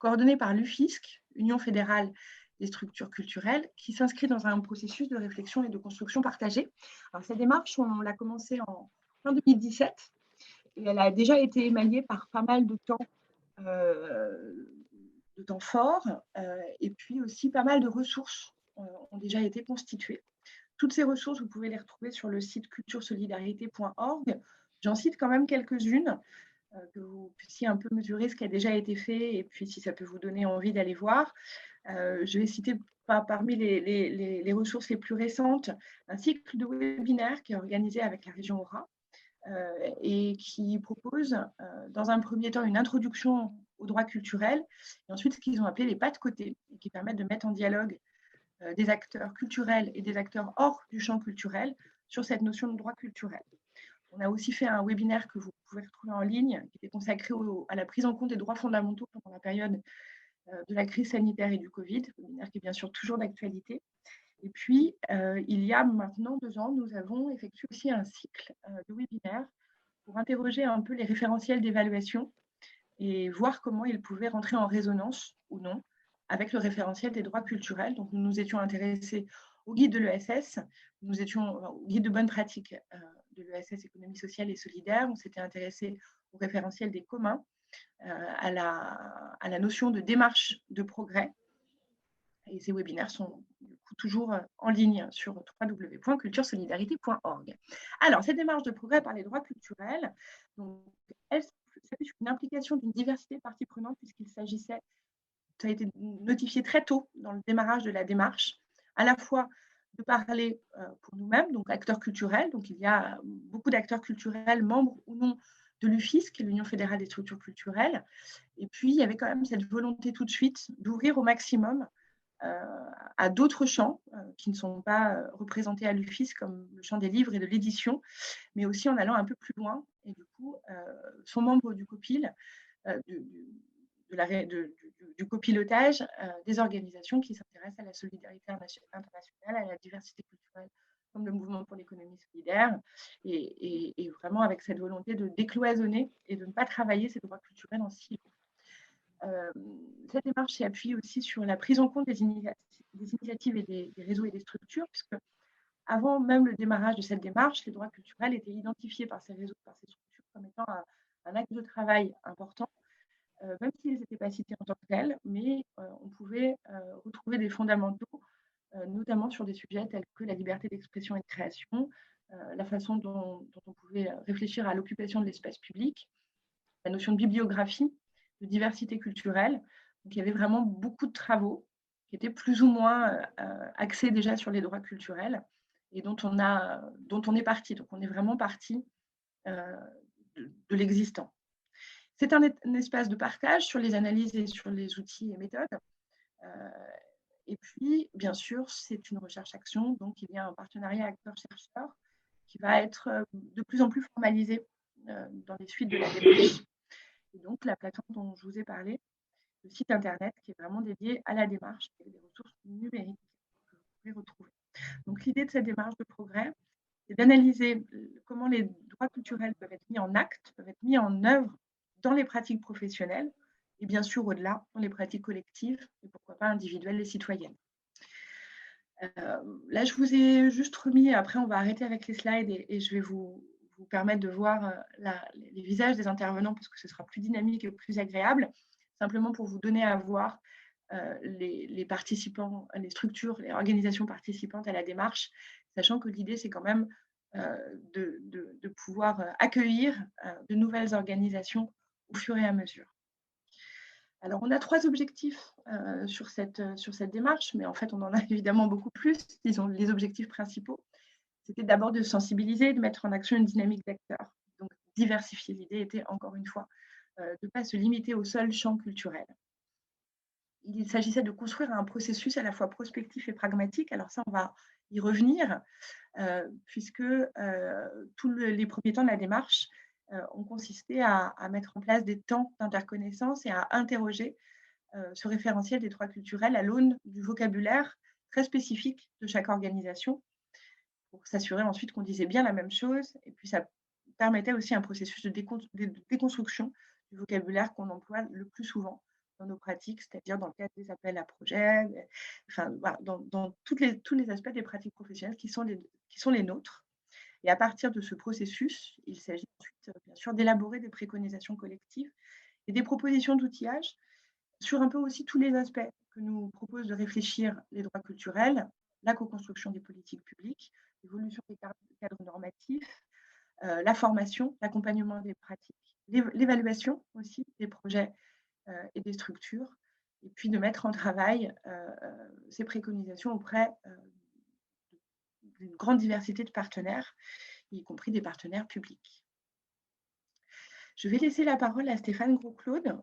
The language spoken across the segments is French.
coordonnée par l'UFISC, Union fédérale des structures culturelles, qui s'inscrit dans un processus de réflexion et de construction partagée. Alors, cette démarche, on l'a commencée en fin 2017 et elle a déjà été émaillée par pas mal de temps forts et puis aussi pas mal de ressources ont déjà été constituées. Toutes ces ressources, vous pouvez les retrouver sur le site culturesolidarité.org. J'en cite quand même quelques-unes que vous puissiez un peu mesurer ce qui a déjà été fait et puis si ça peut vous donner envie d'aller voir. Je vais citer parmi les ressources les plus récentes un cycle de webinaires qui est organisé avec la région Aura et qui propose dans un premier temps une introduction aux droits culturels et ensuite ce qu'ils ont appelé les pas de côté et qui permettent de mettre en dialogue des acteurs culturels et des acteurs hors du champ culturel sur cette notion de droit culturel. On a aussi fait un webinaire que vous pouvez retrouver en ligne, qui était consacré à la prise en compte des droits fondamentaux pendant la période de la crise sanitaire et du Covid, webinaire qui est bien sûr toujours d'actualité. Et puis, il y a maintenant 2 ans, nous avons effectué aussi un cycle de webinaires pour interroger un peu les référentiels d'évaluation et voir comment ils pouvaient rentrer en résonance ou non avec le référentiel des droits culturels. Donc, nous nous étions intéressés au guide de l'ESS, nous étions au guide de bonne pratique de l'ESS Économie sociale et solidaire, on s'était intéressé au référentiel des communs, à la notion de démarche de progrès. Et ces webinaires sont du coup toujours en ligne sur www.culturesolidarité.org. Alors, cette démarche de progrès par les droits culturels, donc, elle s'appuie sur une implication d'une diversité de parties prenantes puisqu'il s'agissait, ça a été notifié très tôt dans le démarrage de la démarche, à la fois de parler pour nous-mêmes, donc acteurs culturels, donc il y a beaucoup d'acteurs culturels, membres ou non de l'UFISC, l'Union fédérale des structures culturelles, et puis il y avait quand même cette volonté tout de suite d'ouvrir au maximum à d'autres champs qui ne sont pas représentés à l'UFISC, comme le champ des livres et de l'édition, mais aussi en allant un peu plus loin, et du coup sont membres du COPIL, du copilotage des organisations qui s'intéressent à la solidarité internationale, à la diversité culturelle, comme le Mouvement pour l'économie solidaire, et vraiment avec cette volonté de décloisonner et de ne pas travailler ces droits culturels en silo. Cette démarche s'appuie aussi sur la prise en compte des initiatives et des réseaux et des structures, puisque avant même le démarrage de cette démarche, les droits culturels étaient identifiés par ces réseaux, par ces structures, comme étant un acte de travail important, même s'ils n'étaient pas cités en tant que tels, mais on pouvait retrouver des fondamentaux, notamment sur des sujets tels que la liberté d'expression et de création, la façon dont on pouvait réfléchir à l'occupation de l'espace public, la notion de bibliographie, de diversité culturelle. Donc, il y avait vraiment beaucoup de travaux qui étaient plus ou moins axés déjà sur les droits culturels et dont on est parti. Donc, on est vraiment parti de l'existant. C'est un espace de partage sur les analyses et sur les outils et méthodes. Et puis, bien sûr, c'est une recherche-action. Donc, il y a un partenariat acteur-chercheur qui va être de plus en plus formalisé dans les suites de la démarche. Et donc, la plateforme dont je vous ai parlé, le site internet qui est vraiment dédié à la démarche et des ressources numériques que vous pouvez retrouver. Donc, l'idée de cette démarche de progrès, c'est d'analyser comment les droits culturels peuvent être mis en acte, peuvent être mis en œuvre dans les pratiques professionnelles et bien sûr au-delà, dans les pratiques collectives et pourquoi pas individuelles et citoyennes. Là, je vous ai juste remis, après on va arrêter avec les slides et je vais vous permettre de voir les visages des intervenants parce que ce sera plus dynamique et plus agréable, simplement pour vous donner à voir les participants, les structures, les organisations participantes à la démarche, sachant que l'idée, c'est quand même de pouvoir accueillir de nouvelles organisations au fur et à mesure. Alors, on a 3 objectifs sur cette démarche, mais en fait, on en a évidemment beaucoup plus. Disons, les objectifs principaux, c'était d'abord de sensibiliser, de mettre en action une dynamique d'acteurs. Donc, diversifier. L'idée était, encore une fois, de ne pas se limiter au seul champ culturel. Il s'agissait de construire un processus à la fois prospectif et pragmatique. Alors ça, on va y revenir, puisque tous les premiers temps de la démarche ont consisté à mettre en place des temps d'interconnaissance et à interroger ce référentiel des droits culturels à l'aune du vocabulaire très spécifique de chaque organisation, pour s'assurer ensuite qu'on disait bien la même chose. Et puis ça permettait aussi un processus de déconstruction du vocabulaire qu'on emploie le plus souvent dans nos pratiques, c'est-à-dire dans le cadre des appels à projets, enfin, voilà, dans tous les aspects des pratiques professionnelles qui sont les nôtres. Et à partir de ce processus, il s'agit ensuite, bien sûr, d'élaborer des préconisations collectives et des propositions d'outillage sur un peu aussi tous les aspects que nous propose de réfléchir les droits culturels, la co-construction des politiques publiques, l'évolution des cadres normatifs, la formation, l'accompagnement des pratiques, l'évaluation aussi des projets et des structures, et puis de mettre en travail ces préconisations auprès d'une grande diversité de partenaires, y compris des partenaires publics. Je vais laisser la parole à Stéphane Gros-Claude,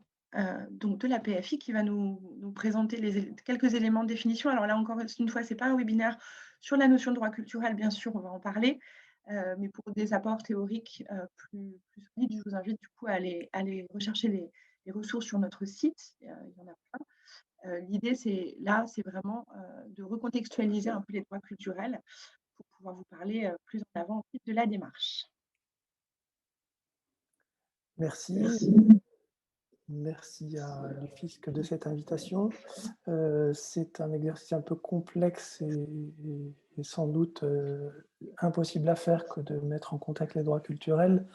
donc de la PFI, qui va nous présenter quelques éléments de définition. Alors là, encore une fois, ce n'est pas un webinaire sur la notion de droit culturel, bien sûr, on va en parler, mais pour des apports théoriques plus solides, je vous invite du coup à aller rechercher les ressources sur notre site, il y en a plein. L'idée, c'est vraiment de recontextualiser un peu les droits culturels pour pouvoir vous parler plus en avant ensuite de la démarche. Merci. Merci à l'UFISC de cette invitation. C'est un exercice un peu complexe et sans doute impossible à faire que de mettre en contact les droits culturels.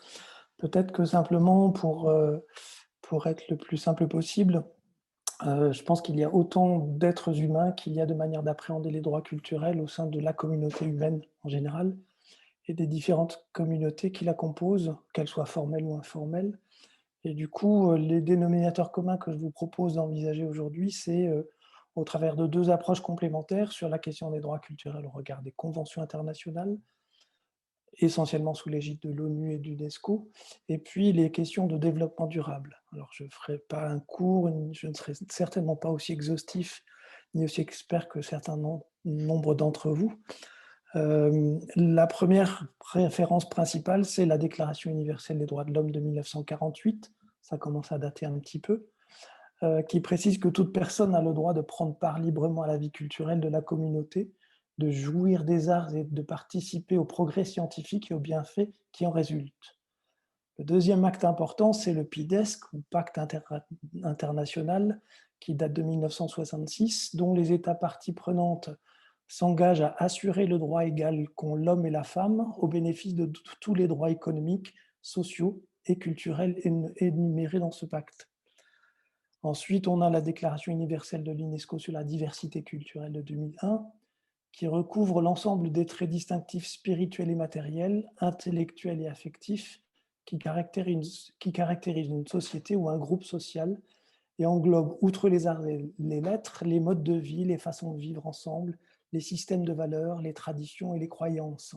Peut-être que simplement pour être le plus simple possible, je pense qu'il y a autant d'êtres humains qu'il y a de manières d'appréhender les droits culturels au sein de la communauté humaine en général et des différentes communautés qui la composent, qu'elles soient formelles ou informelles. Et du coup, les dénominateurs communs que je vous propose d'envisager aujourd'hui, c'est au travers de deux approches complémentaires sur la question des droits culturels au regard des conventions internationales, essentiellement sous l'égide de l'ONU et de l'UNESCO, et puis les questions de développement durable. Alors, je ne ferai pas un cours, je ne serai certainement pas aussi exhaustif ni aussi expert que certains nombre d'entre vous. La première référence principale, c'est la Déclaration universelle des droits de l'homme de 1948, ça commence à dater un petit peu, qui précise que toute personne a le droit de prendre part librement à la vie culturelle de la communauté, de jouir des arts et de participer au progrès scientifique et aux bienfaits qui en résultent. Le deuxième acte important, c'est le PIDESC, ou Pacte international, qui date de 1966, dont les États parties prenantes s'engagent à assurer le droit égal qu'ont l'homme et la femme au bénéfice de tous les droits économiques, sociaux et culturels énumérés dans ce pacte. Ensuite, on a la Déclaration universelle de l'UNESCO sur la diversité culturelle de 2001, qui recouvre l'ensemble des traits distinctifs spirituels et matériels, intellectuels et affectifs, qui caractérisent une société ou un groupe social et englobe, outre les arts et les lettres, les modes de vie, les façons de vivre ensemble, les systèmes de valeurs, les traditions et les croyances.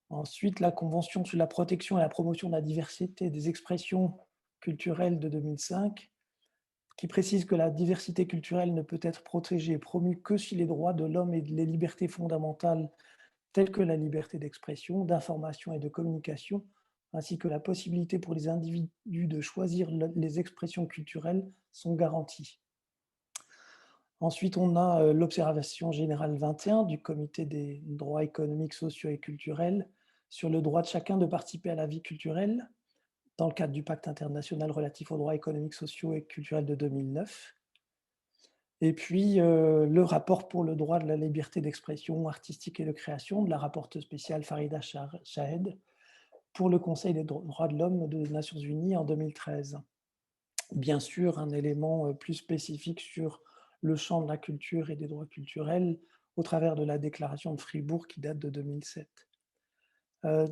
Ensuite, la Convention sur la protection et la promotion de la diversité des expressions culturelles de 2005, qui précise que la diversité culturelle ne peut être protégée et promue que si les droits de l'homme et les libertés fondamentales telles que la liberté d'expression, d'information et de communication, ainsi que la possibilité pour les individus de choisir les expressions culturelles sont garanties. Ensuite, on a l'Observation générale 21 du Comité des droits économiques, sociaux et culturels sur le droit de chacun de participer à la vie culturelle dans le cadre du Pacte international relatif aux droits économiques, sociaux et culturels de 2009. Et puis, le rapport pour le droit de la liberté d'expression artistique et de création de la rapporteure spéciale Farida Shahed pour le Conseil des droits de l'homme des Nations Unies en 2013. Bien sûr, un élément plus spécifique sur le champ de la culture et des droits culturels au travers de la déclaration de Fribourg qui date de 2007.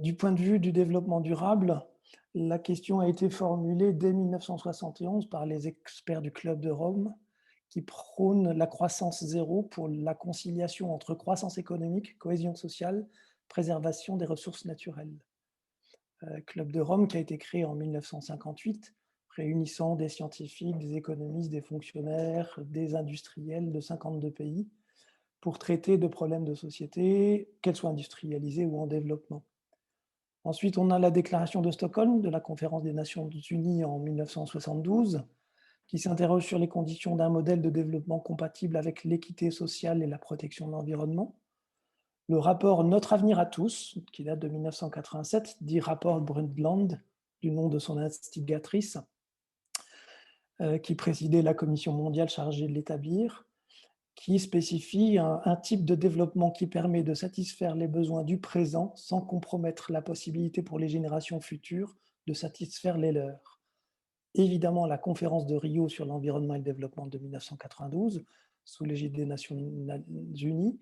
Du point de vue du développement durable, la question a été formulée dès 1971 par les experts du Club de Rome qui prônent la croissance zéro pour la conciliation entre croissance économique, cohésion sociale, préservation des ressources naturelles. Club de Rome qui a été créé en 1958, réunissant des scientifiques, des économistes, des fonctionnaires, des industriels de 52 pays pour traiter de problèmes de société, qu'elles soient industrialisées ou en développement. Ensuite, on a la déclaration de Stockholm de la Conférence des Nations Unies en 1972, qui s'interroge sur les conditions d'un modèle de développement compatible avec l'équité sociale et la protection de l'environnement. Le rapport Notre avenir à tous, qui date de 1987, dit rapport Brundtland, du nom de son instigatrice, qui présidait la Commission mondiale chargée de l'établir, qui spécifie un type de développement qui permet de satisfaire les besoins du présent sans compromettre la possibilité pour les générations futures de satisfaire les leurs. Évidemment, la conférence de Rio sur l'environnement et le développement de 1992, sous l'égide des Nations Unies,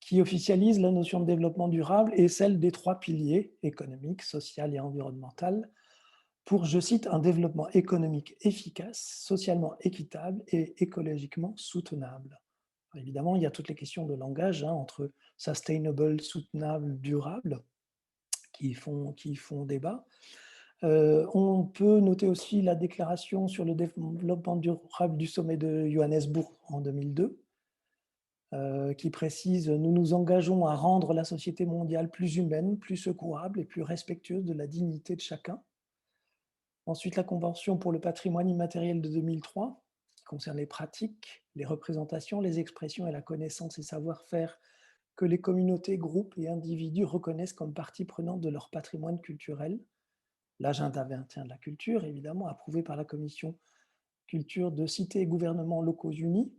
qui officialise la notion de développement durable et celle des 3 piliers, économique, social et environnemental, pour, je cite, un développement économique efficace, socialement équitable et écologiquement soutenable. Alors évidemment, il y a toutes les questions de langage entre sustainable, soutenable, durable, qui font débat. On peut noter aussi la déclaration sur le développement durable du sommet de Johannesburg en 2002, qui précise « Nous nous engageons à rendre la société mondiale plus humaine, plus secourable et plus respectueuse de la dignité de chacun ». Ensuite, la Convention pour le patrimoine immatériel de 2003, qui concerne les pratiques, les représentations, les expressions et la connaissance et savoir-faire que les communautés, groupes et individus reconnaissent comme partie prenante de leur patrimoine culturel. L'agenda 21 de la culture, évidemment, approuvé par la Commission culture de cités et gouvernements locaux unis,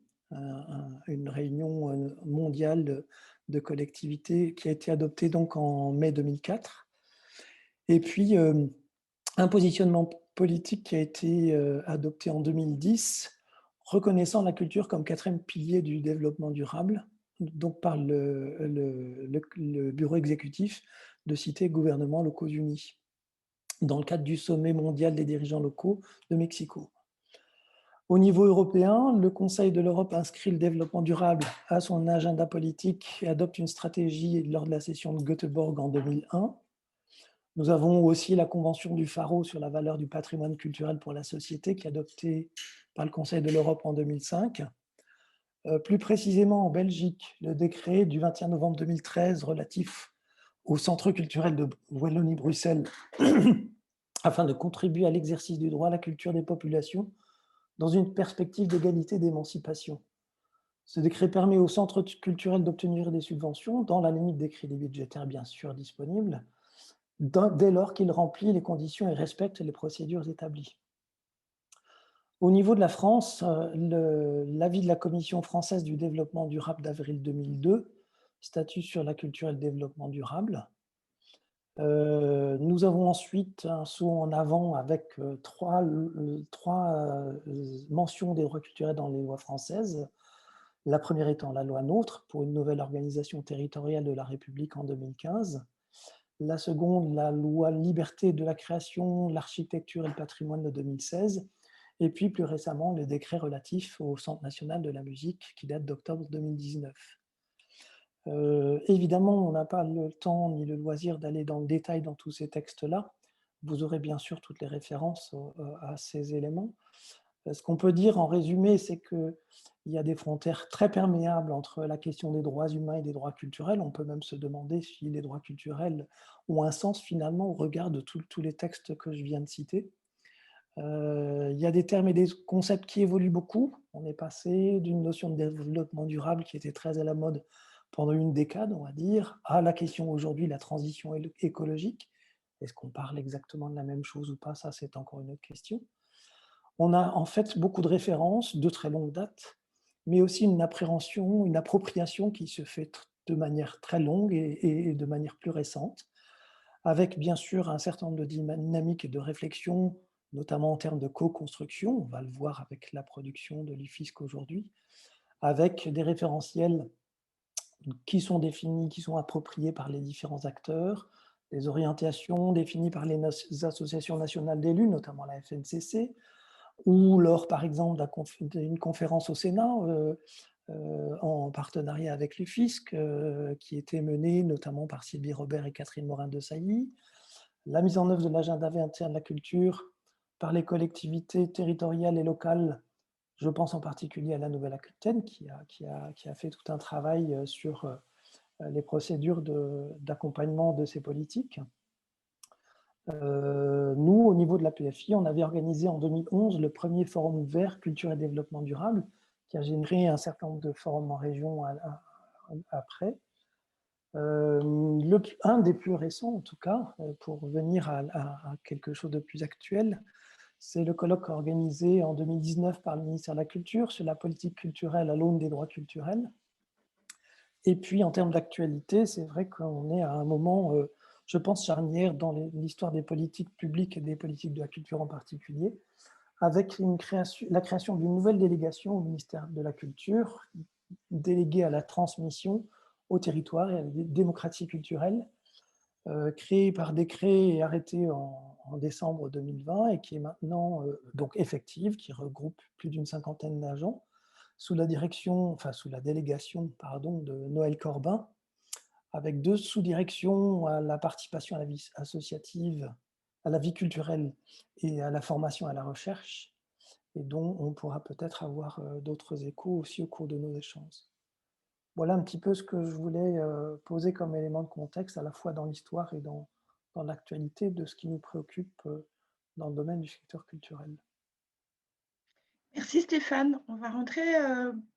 une réunion mondiale de collectivités qui a été adoptée donc en mai 2004. Et puis, un positionnement politique qui a été adopté en 2010, reconnaissant la culture comme 4e pilier du développement durable, donc par le bureau exécutif de cités et gouvernements locaux unis, dans le cadre du sommet mondial des dirigeants locaux de Mexico. Au niveau européen, le Conseil de l'Europe inscrit le développement durable à son agenda politique et adopte une stratégie lors de la session de Göteborg en 2001. Nous avons aussi la Convention du Faro sur la valeur du patrimoine culturel pour la société qui est adoptée par le Conseil de l'Europe en 2005. Plus précisément en Belgique, le décret du 21 novembre 2013 relatif au Centre culturel de Wallonie-Bruxelles afin de contribuer à l'exercice du droit à la culture des populations dans une perspective d'égalité et d'émancipation. Ce décret permet au centre culturel d'obtenir des subventions dans la limite des crédits budgétaires bien sûr disponibles, dès lors qu'il remplit les conditions et respecte les procédures établies. Au niveau de la France, l'avis de la Commission française du développement durable d'avril 2002, statut sur la culture et le développement durable. Nous avons ensuite un saut en avant avec trois mentions des droits culturels dans les lois françaises. La première étant la loi NOTRe pour une nouvelle organisation territoriale de la République en 2015. La seconde, la loi Liberté de la création, l'architecture et le patrimoine de 2016. Et puis plus récemment, le décret relatif au Centre national de la musique qui date d'octobre 2019. Évidemment, on n'a pas le temps ni le loisir d'aller dans le détail dans tous ces textes-là. Vous aurez bien sûr toutes les références à ces éléments. Ce qu'on peut dire en résumé, c'est qu'il y a des frontières très perméables entre la question des droits humains et des droits culturels. On peut même se demander si les droits culturels ont un sens finalement au regard de tous les textes que je viens de citer. Il y a des termes et des concepts qui évoluent beaucoup. On est passé d'une notion de développement durable qui était très à la mode pendant une décade, on va dire, à la question aujourd'hui, la transition écologique. Est-ce qu'on parle exactement de la même chose ou pas? Ça, c'est encore une autre question. On a en fait beaucoup de références de très longue date, mais aussi une appréhension, une appropriation qui se fait de manière très longue et de manière plus récente, avec bien sûr un certain nombre de dynamiques et de réflexions, notamment en termes de co-construction, on va le voir avec la production de l'IFISC aujourd'hui, avec des référentiels qui sont définis, qui sont appropriés par les différents acteurs, des orientations définies par les associations nationales d'élus, notamment la FNCC, ou lors, par exemple, d'une conférence au Sénat en partenariat avec l'UFISC, qui était menée notamment par Sylvie Robert et Catherine Morin-Desailly, la mise en œuvre de l'agenda 21 de la culture par les collectivités territoriales et locales. Je pense en particulier à la Nouvelle-Aquitaine qui a fait tout un travail sur les procédures d'accompagnement de ces politiques. Nous, au niveau de la PFI, on avait organisé en 2011 le premier forum vert culture et développement durable, qui a généré un certain nombre de forums en région après. Un des plus récents, en tout cas, pour venir à quelque chose de plus actuel, C'est le colloque organisé en 2019 par le ministère de la Culture sur la politique culturelle à l'aune des droits culturels. Et puis, en termes d'actualité, c'est vrai qu'on est à un moment, je pense, charnière dans l'histoire des politiques publiques et des politiques de la culture en particulier, avec la création d'une nouvelle délégation au ministère de la Culture, déléguée à la transmission au territoire et à la démocratie culturelle, créée par décret et arrêtée en décembre 2020 et qui est maintenant donc effective, qui regroupe plus d'une cinquantaine d'agents, sous la délégation de Noël Corbin, avec 2 sous-directions à la participation à la vie associative, à la vie culturelle et à la formation et à la recherche, et dont on pourra peut-être avoir d'autres échos aussi au cours de nos échanges. Voilà un petit peu ce que je voulais poser comme élément de contexte, à la fois dans l'histoire et dans l'actualité de ce qui nous préoccupe dans le domaine du secteur culturel. Merci Stéphane. On va rentrer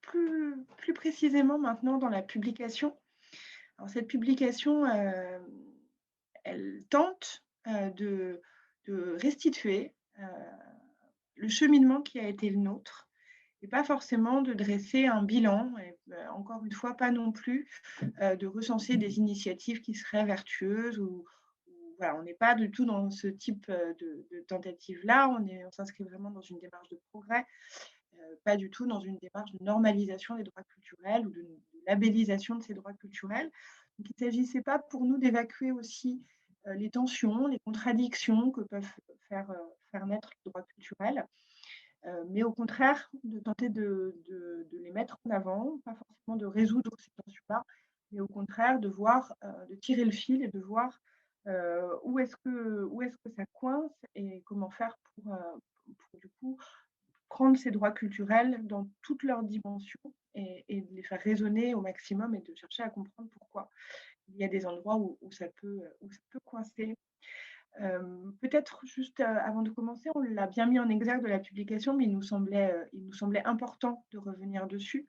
plus précisément maintenant dans la publication. Alors, cette publication, elle tente de restituer le cheminement qui a été le nôtre et pas forcément de dresser un bilan, et encore une fois, pas non plus de recenser des initiatives qui seraient vertueuses ou voilà, on n'est pas du tout dans ce type de tentative-là, on s'inscrit vraiment dans une démarche de progrès, pas du tout dans une démarche de normalisation des droits culturels ou de labellisation de ces droits culturels. Donc, il ne s'agissait pas pour nous d'évacuer aussi les tensions, les contradictions que peuvent faire naître les droits culturels, mais au contraire de tenter de les mettre en avant, pas forcément de résoudre ces tensions-là, mais au contraire de voir, de tirer le fil et de voir où est-ce que ça coince et comment faire pour du coup prendre ces droits culturels dans toutes leurs dimensions et de les faire résonner au maximum et de chercher à comprendre pourquoi il y a des endroits où ça peut coincer. Peut-être juste avant de commencer, on l'a bien mis en exergue de la publication, mais il nous semblait important de revenir dessus.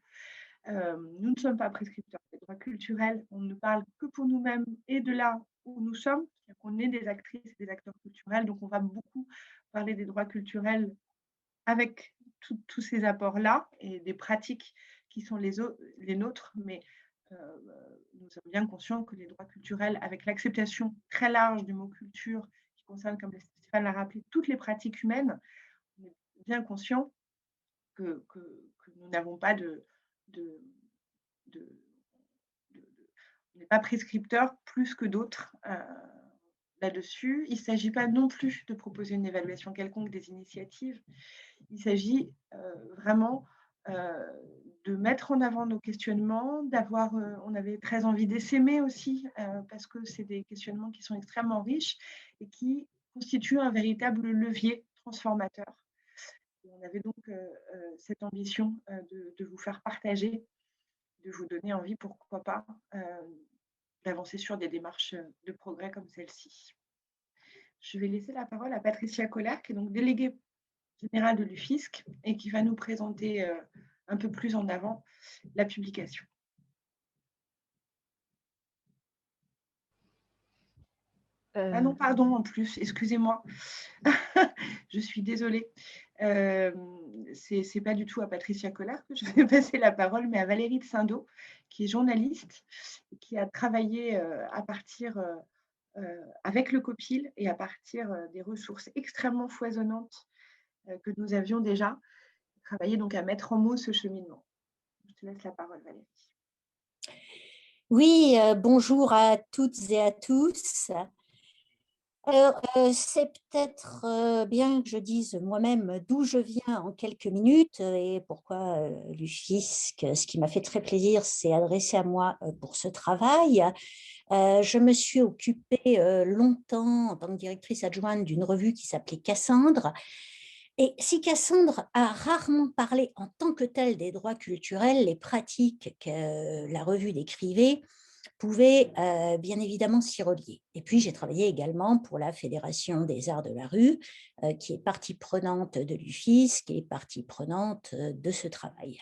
Nous ne sommes pas prescripteurs des droits culturels, on ne parle que pour nous-mêmes et de là où nous sommes, c'est-à-dire qu'on est des actrices et des acteurs culturels, donc on va beaucoup parler des droits culturels avec tous ces apports-là et des pratiques qui sont les nôtres, mais nous sommes bien conscients que les droits culturels, avec l'acceptation très large du mot culture, qui concerne, comme Stéphane l'a rappelé, toutes les pratiques humaines, on est bien conscients que nous n'avons pas on n'est pas prescripteur plus que d'autres là-dessus. Il ne s'agit pas non plus de proposer une évaluation quelconque des initiatives. Il s'agit vraiment de mettre en avant nos questionnements, on avait très envie d'essaimer aussi, parce que c'est des questionnements qui sont extrêmement riches et qui constituent un véritable levier transformateur. Et on avait donc cette ambition de vous faire partager, de vous donner envie, pourquoi pas, d'avancer sur des démarches de progrès comme celle-ci. Je vais laisser la parole à Patricia Collère, qui est donc déléguée générale de l'UFISC et qui va nous présenter un peu plus en avant la publication. Ah non, pardon, en plus, excusez-moi. Je suis désolée. C'est pas du tout à Patricia Collard que je vais passer la parole, mais à Valérie de Saint-Do, qui est journaliste, qui a travaillé avec le COPIL et à partir des ressources extrêmement foisonnantes que nous avions déjà, travaillé donc à mettre en mots ce cheminement. Je te laisse la parole, Valérie. Oui, bonjour à toutes et à tous. Alors, c'est peut-être bien que je dise moi-même d'où je viens en quelques minutes et pourquoi l'UFISC, ce qui m'a fait très plaisir, s'est adressé à moi pour ce travail. Je me suis occupée longtemps en tant que directrice adjointe d'une revue qui s'appelait Cassandre. Et si Cassandre a rarement parlé en tant que telle des droits culturels, les pratiques que la revue décrivait pouvaient bien évidemment s'y relier. Et puis, j'ai travaillé également pour la Fédération des arts de la rue, qui est partie prenante de l'UFISC et partie prenante de ce travail.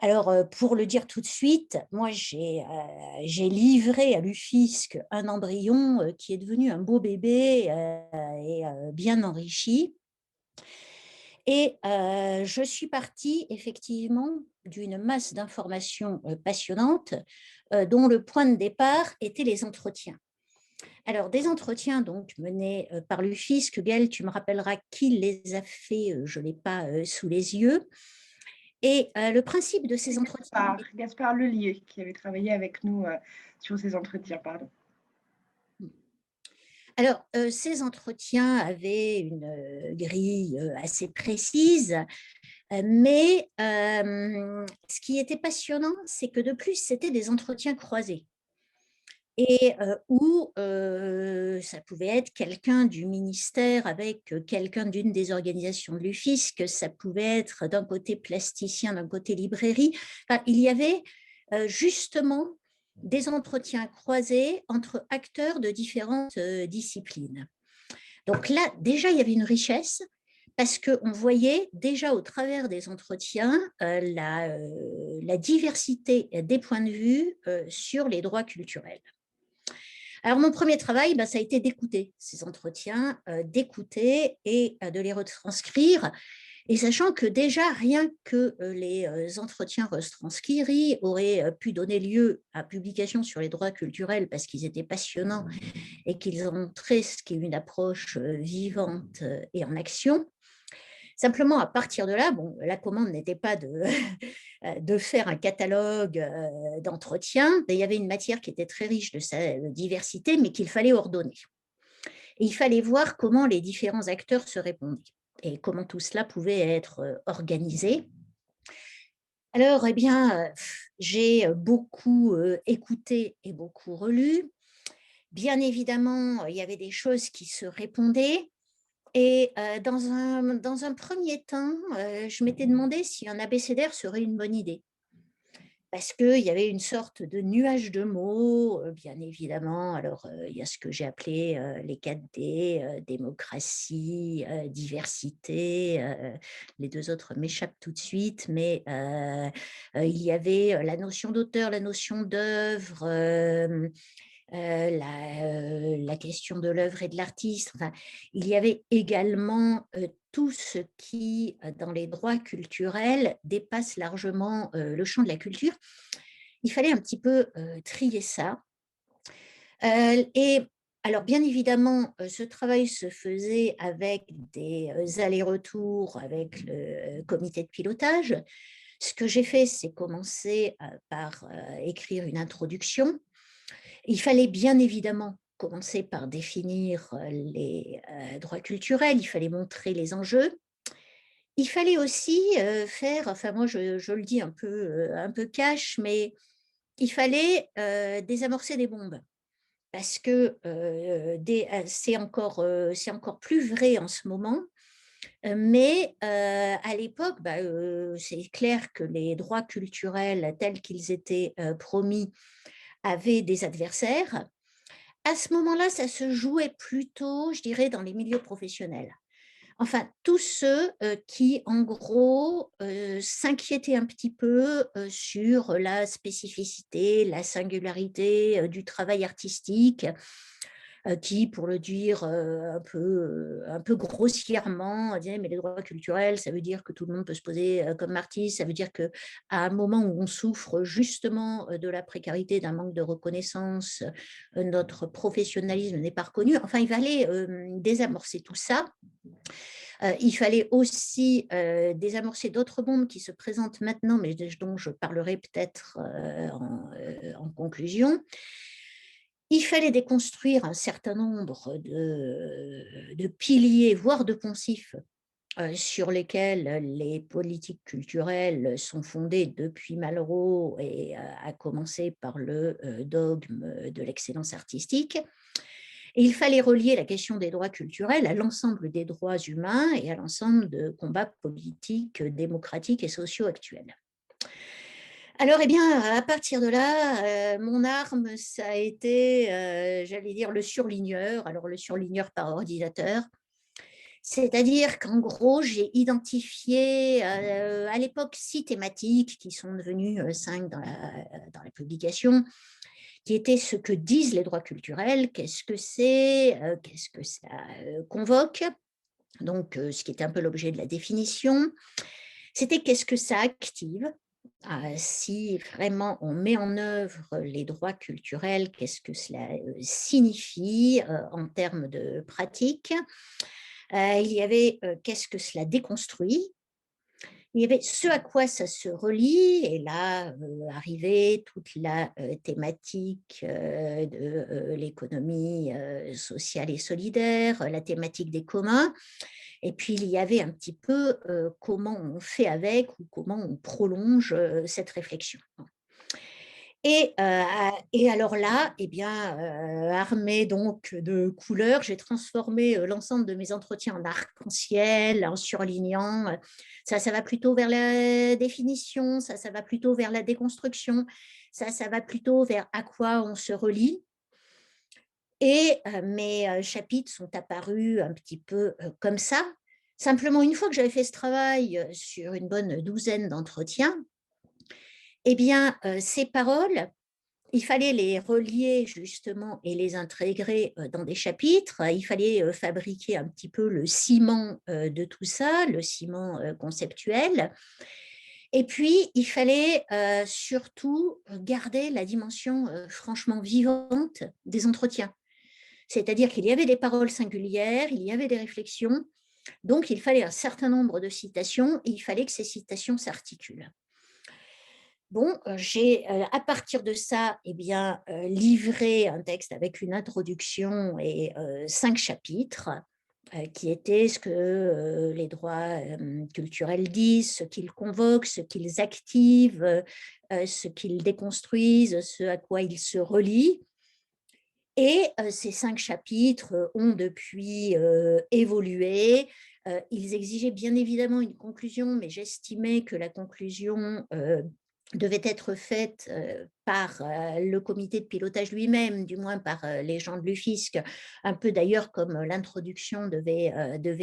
Alors, pour le dire tout de suite, moi, j'ai livré à l'UFISC un embryon qui est devenu un beau bébé et bien enrichi. Et je suis partie effectivement d'une masse d'informations passionnantes dont le point de départ était les entretiens. Alors, des entretiens donc menés par l'UFISC. Gaëlle, tu me rappelleras qui les a faits, je ne l'ai pas sous les yeux. Et le principe de ces entretiens… Gaspard Lelier, qui avait travaillé avec nous sur ces entretiens, pardon. Alors, ces entretiens avaient une grille assez précise, mais ce qui était passionnant, c'est que de plus, c'était des entretiens croisés. Et où ça pouvait être quelqu'un du ministère avec quelqu'un d'une des organisations de l'UFISC, ça pouvait être d'un côté plasticien, d'un côté librairie. Enfin, il y avait justement des entretiens croisés entre acteurs de différentes disciplines. Donc là, déjà, il y avait une richesse parce qu'on voyait déjà au travers des entretiens la diversité des points de vue sur les droits culturels. Alors, mon premier travail, ça a été d'écouter ces entretiens, d'écouter et de les retranscrire. Et sachant que déjà, rien que les entretiens retranscrits auraient pu donner lieu à publication sur les droits culturels parce qu'ils étaient passionnants et qu'ils ont montré ce qu'est une approche vivante et en action. Simplement, à partir de là, bon, la commande n'était pas de faire un catalogue d'entretien, mais il y avait une matière qui était très riche de sa diversité, mais qu'il fallait ordonner. Et il fallait voir comment les différents acteurs se répondaient et comment tout cela pouvait être organisé. Alors, eh bien, j'ai beaucoup écouté et beaucoup relu. Bien évidemment, il y avait des choses qui se répondaient. Et dans un premier temps, je m'étais demandé si un abécédaire serait une bonne idée. Parce qu'il y avait une sorte de nuage de mots, bien évidemment. Alors, il y a ce que j'ai appelé les 4D, démocratie, diversité. Les deux autres m'échappent tout de suite, mais il y avait la notion d'auteur, la notion d'œuvre, la question de l'œuvre et de l'artiste. Enfin, il y avait également tout ce qui, dans les droits culturels, dépasse largement le champ de la culture. Il fallait un petit peu trier ça. Et alors, bien évidemment, ce travail se faisait avec des allers-retours avec le comité de pilotage. Ce que j'ai fait, c'est commencer par écrire une introduction. Il fallait bien évidemment commencer par définir les droits culturels, il fallait montrer les enjeux. Il fallait aussi faire, enfin moi je le dis un peu cash, mais il fallait désamorcer des bombes. Parce que c'est encore plus vrai en ce moment, mais à l'époque, c'est clair que les droits culturels tels qu'ils étaient promis avaient des adversaires. À ce moment-là, ça se jouait plutôt, je dirais, dans les milieux professionnels. Enfin, tous ceux qui, en gros, s'inquiétaient un petit peu sur la spécificité, la singularité du travail artistique, qui, pour le dire un peu grossièrement, disait mais les droits culturels, ça veut dire que tout le monde peut se poser comme artiste, ça veut dire qu'à un moment où on souffre justement de la précarité, d'un manque de reconnaissance, notre professionnalisme n'est pas reconnu. Enfin, il fallait désamorcer tout ça. Il fallait aussi désamorcer d'autres bombes qui se présentent maintenant, mais dont je parlerai peut-être en conclusion. Il fallait déconstruire un certain nombre de piliers, voire de poncifs, sur lesquels les politiques culturelles sont fondées depuis Malraux et à commencer par le dogme de l'excellence artistique. Et il fallait relier la question des droits culturels à l'ensemble des droits humains et à l'ensemble de combats politiques, démocratiques et sociaux actuels. Alors, eh bien, à partir de là, mon arme, ça a été, j'allais dire, le surligneur. Alors, le surligneur par ordinateur. C'est-à-dire qu'en gros, j'ai identifié à l'époque 6 thématiques qui sont devenues 5 dans la publication, qui étaient ce que disent les droits culturels, qu'est-ce que c'est, qu'est-ce que ça convoque, Donc, ce qui était un peu l'objet de la définition, c'était qu'est-ce que ça active? Si vraiment on met en œuvre les droits culturels, qu'est-ce que cela signifie en termes de pratique? Il y avait qu'est-ce que cela déconstruit? Il y avait ce à quoi ça se relie, et là arrivait toute la thématique de l'économie sociale et solidaire, la thématique des communs, et puis il y avait un petit peu comment on fait avec ou comment on prolonge cette réflexion. Et alors là, eh bien, armée donc de couleurs, j'ai transformé l'ensemble de mes entretiens en arc-en-ciel, en surlignant. Ça va plutôt vers la définition, ça va plutôt vers la déconstruction, ça va plutôt vers à quoi on se relie. Et mes chapitres sont apparus un petit peu comme ça. Simplement, une fois que j'avais fait ce travail sur une bonne douzaine d'entretiens, eh bien, ces paroles, il fallait les relier justement et les intégrer dans des chapitres. Il fallait fabriquer un petit peu le ciment de tout ça, le ciment conceptuel. Et puis, il fallait surtout garder la dimension franchement vivante des entretiens. C'est-à-dire qu'il y avait des paroles singulières, il y avait des réflexions, donc il fallait un certain nombre de citations et il fallait que ces citations s'articulent. Bon, j'ai à partir de ça, eh bien, livré un texte avec une introduction et 5 chapitres qui étaient ce que les droits culturels disent, ce qu'ils convoquent, ce qu'ils activent, ce qu'ils déconstruisent, ce à quoi ils se relient. Et ces 5 chapitres ont depuis évolué. Ils exigeaient bien évidemment une conclusion, mais j'estimais que la conclusion devait être faite par le comité de pilotage lui-même, du moins par les gens de l'UFISC, un peu d'ailleurs comme l'introduction devait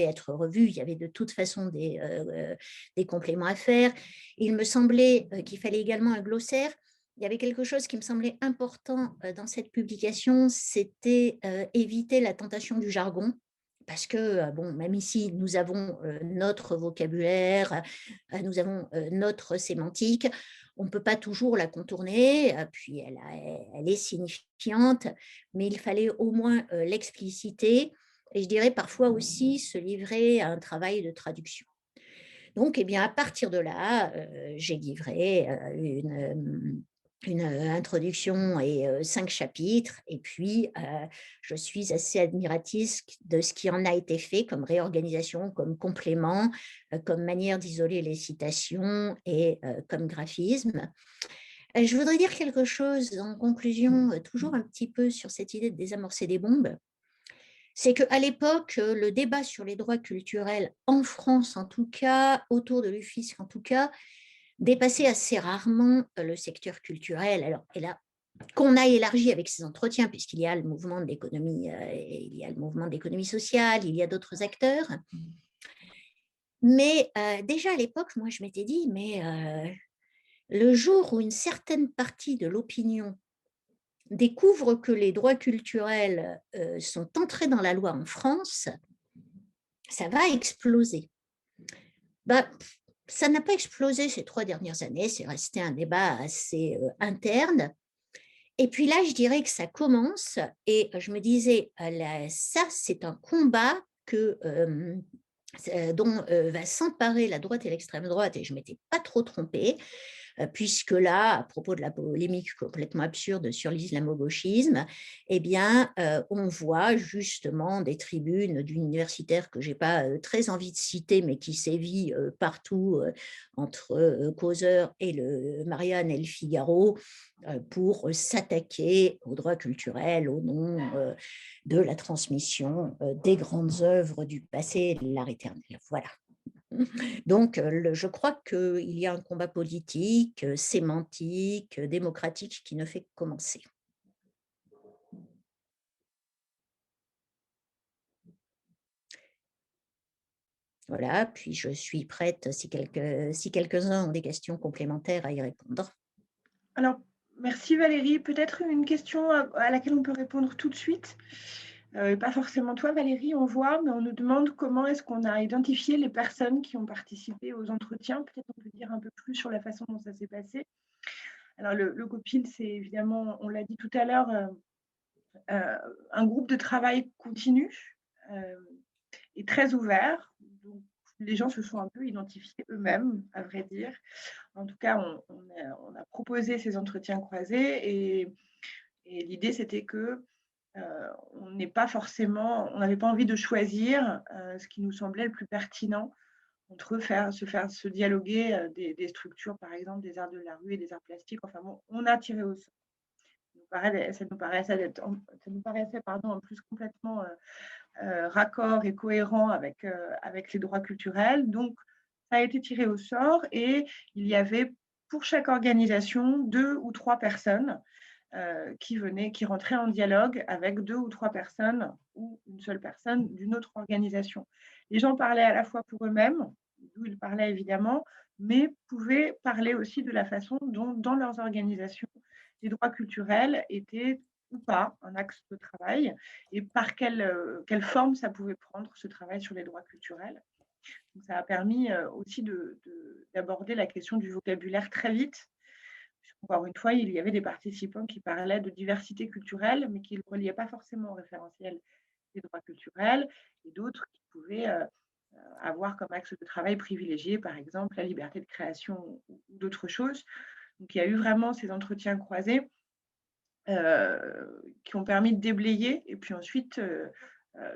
être revue. Il y avait de toute façon des compléments à faire. Il me semblait qu'il fallait également un glossaire. Il y avait quelque chose qui me semblait important dans cette publication, c'était éviter la tentation du jargon. Parce que, bon, même ici, nous avons notre vocabulaire, nous avons notre sémantique, on ne peut pas toujours la contourner, puis elle est signifiante, mais il fallait au moins l'expliciter, et je dirais parfois aussi se livrer à un travail de traduction. Donc, eh bien, à partir de là, j'ai livré une introduction et 5 chapitres. Et puis, je suis assez admiratrice de ce qui en a été fait comme réorganisation, comme complément, comme manière d'isoler les citations et comme graphisme. Je voudrais dire quelque chose en conclusion, toujours un petit peu sur cette idée de désamorcer des bombes. C'est qu'à l'époque, le débat sur les droits culturels, en France en tout cas, autour de l'UFISC en tout cas, dépassait assez rarement le secteur culturel. Alors, et là, qu'on a élargi avec ces entretiens, puisqu'il y a le mouvement de l'économie, il y a le mouvement de l'économie sociale, il y a d'autres acteurs. Mais déjà à l'époque, moi, je m'étais dit, mais le jour où une certaine partie de l'opinion découvre que les droits culturels sont entrés dans la loi en France, ça va exploser. Bah, ça n'a pas explosé ces 3 dernières années, c'est resté un débat assez interne. Et puis là, je dirais que ça commence, et je me disais, ça, c'est un combat dont va s'emparer la droite et l'extrême droite, et je ne m'étais pas trop trompée. Puisque là, à propos de la polémique complètement absurde sur l'islamo-gauchisme, eh bien, on voit justement des tribunes d'universitaires que je n'ai pas très envie de citer, mais qui sévit partout entre Causeur et le Marianne et le Figaro pour s'attaquer aux droits culturels au nom de la transmission des grandes œuvres du passé, l'art éternel. Voilà. Donc, je crois qu'il y a un combat politique, sémantique, démocratique qui ne fait que commencer. Voilà, puis je suis prête, si quelques-uns ont des questions complémentaires, à y répondre. Alors, merci Valérie. Peut-être une question à laquelle on peut répondre tout de suite. Pas forcément toi, Valérie, on voit, mais on nous demande comment est-ce qu'on a identifié les personnes qui ont participé aux entretiens. Peut-être on peut dire un peu plus sur la façon dont ça s'est passé. Alors, le COPIL, c'est évidemment, on l'a dit tout à l'heure, un groupe de travail continu et très ouvert. Donc, les gens se sont un peu identifiés eux-mêmes, à vrai dire. En tout cas, on a proposé ces entretiens croisés et l'idée, c'était que on n'avait pas envie de choisir ce qui nous semblait le plus pertinent entre se dialoguer des structures, par exemple, des arts de la rue et des arts plastiques. Enfin bon, on a tiré au sort. Ça nous paraissait en plus complètement raccord et cohérent avec les droits culturels. Donc, ça a été tiré au sort et il y avait pour chaque organisation 2 ou 3 personnes qui rentraient en dialogue avec 2 ou 3 personnes ou une seule personne d'une autre organisation. Les gens parlaient à la fois pour eux-mêmes, d'où ils parlaient évidemment, mais pouvaient parler aussi de la façon dont, dans leurs organisations, les droits culturels étaient ou pas un axe de travail et par quelle forme ça pouvait prendre ce travail sur les droits culturels. Donc, ça a permis aussi d'aborder la question du vocabulaire très vite. Encore une fois, il y avait des participants qui parlaient de diversité culturelle, mais qui ne reliaient pas forcément au référentiel des droits culturels, et d'autres qui pouvaient avoir comme axe de travail privilégié, par exemple, la liberté de création ou d'autres choses. Donc, il y a eu vraiment ces entretiens croisés qui ont permis de déblayer, et puis ensuite,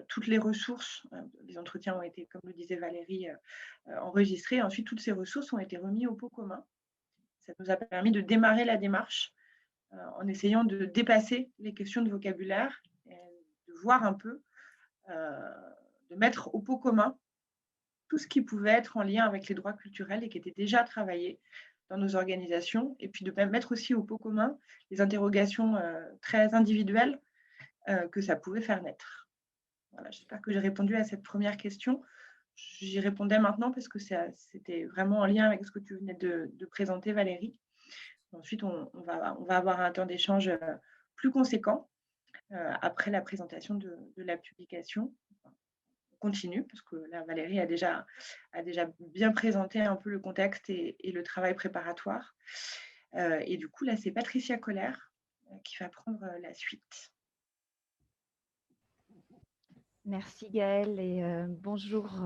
toutes les ressources, les entretiens ont été, comme le disait Valérie, enregistrés. Ensuite, toutes ces ressources ont été remises au pot commun. Ça nous a permis de démarrer la démarche en essayant de dépasser les questions de vocabulaire, et de voir un peu, de mettre au pot commun tout ce qui pouvait être en lien avec les droits culturels et qui était déjà travaillé dans nos organisations, et puis de mettre aussi au pot commun les interrogations très individuelles que ça pouvait faire naître. Voilà, j'espère que j'ai répondu à cette première question. J'y répondais maintenant parce que c'était vraiment en lien avec ce que tu venais de présenter, Valérie. Ensuite, on va avoir un temps d'échange plus conséquent après la présentation de la publication. On continue, parce que là, Valérie a déjà bien présenté un peu le contexte et le travail préparatoire. Et du coup, là, c'est Patricia Collère qui va prendre la suite. Merci Gaëlle et bonjour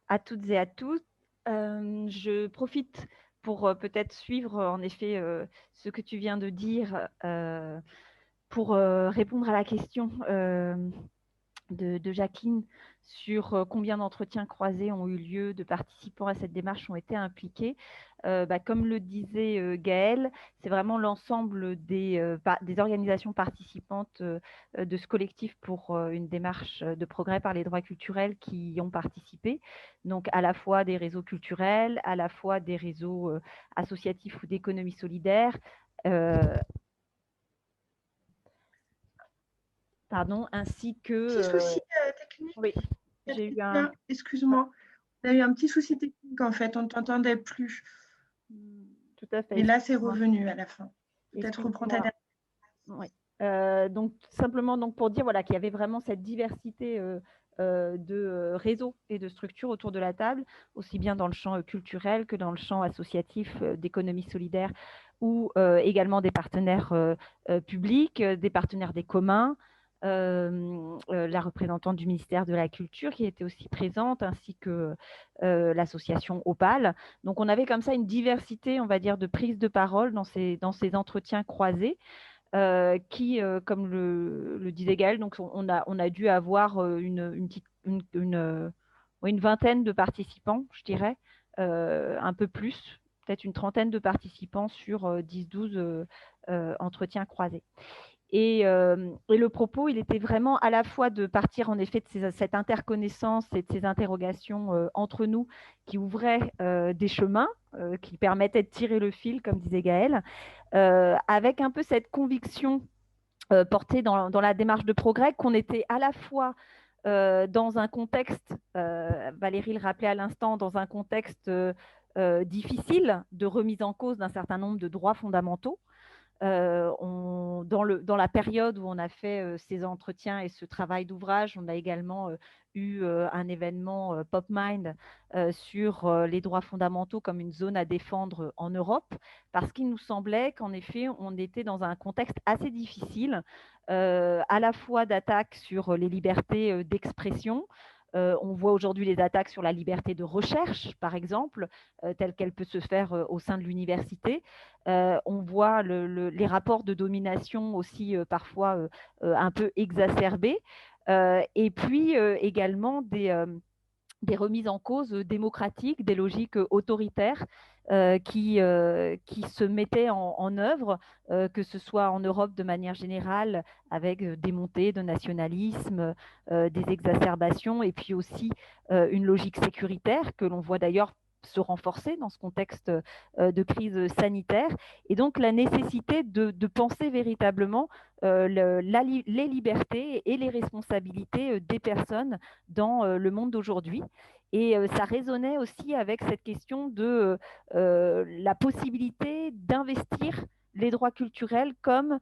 à toutes et à tous. Je profite pour peut-être suivre en effet ce que tu viens de dire pour répondre à la question de Jacqueline sur combien d'entretiens croisés ont eu lieu, de participants à cette démarche ont été impliqués. Comme le disait Gaëlle, c'est vraiment l'ensemble des organisations participantes de ce collectif pour une démarche de progrès par les droits culturels qui y ont participé. Donc à la fois des réseaux culturels, à la fois des réseaux associatifs ou d'économie solidaire, ainsi que… Petit souci technique. Oui, j'ai eu un… Excuse-moi, on a eu un petit souci technique en fait, on ne t'entendait plus. Tout à fait. Et là, c'est revenu à la fin. Peut-être reprends ta dernière. Oui. Donc, simplement pour dire voilà, qu'il y avait vraiment cette diversité de réseaux et de structures autour de la table, aussi bien dans le champ culturel que dans le champ associatif d'économie solidaire, ou également des partenaires publics, des partenaires des communs, la représentante du ministère de la Culture qui était aussi présente, ainsi que l'association Opal. Donc, on avait comme ça une diversité, on va dire, de prise de parole dans ces entretiens croisés. Qui, comme le disait Gaëlle, donc on a dû avoir une vingtaine de participants, je dirais, un peu plus, peut-être une trentaine de participants sur 10-12 entretiens croisés. Et le propos, il était vraiment à la fois de partir en effet de cette interconnaissance et de ces interrogations entre nous qui ouvraient des chemins, qui permettaient de tirer le fil, comme disait Gaëlle, avec un peu cette conviction portée dans la démarche de progrès qu'on était à la fois dans un contexte, Valérie le rappelait à l'instant, dans un contexte difficile de remise en cause d'un certain nombre de droits fondamentaux, Dans la période où on a fait ces entretiens et ce travail d'ouvrage, on a également eu un événement PopMind sur les droits fondamentaux comme une zone à défendre en Europe, parce qu'il nous semblait qu'en effet, on était dans un contexte assez difficile, à la fois d'attaques sur les libertés d'expression. On voit aujourd'hui les attaques sur la liberté de recherche, par exemple, telle qu'elle peut se faire au sein de l'université. On voit les rapports de domination aussi parfois un peu exacerbés. Et puis également des remises en cause démocratiques, des logiques autoritaires qui se mettaient en œuvre, que ce soit en Europe de manière générale, avec des montées de nationalisme, des exacerbations, et puis aussi une logique sécuritaire que l'on voit d'ailleurs se renforcer dans ce contexte de crise sanitaire. Et donc la nécessité de penser véritablement les libertés et les responsabilités des personnes dans le monde d'aujourd'hui. Et ça résonnait aussi avec cette question de la possibilité d'investir les droits culturels comme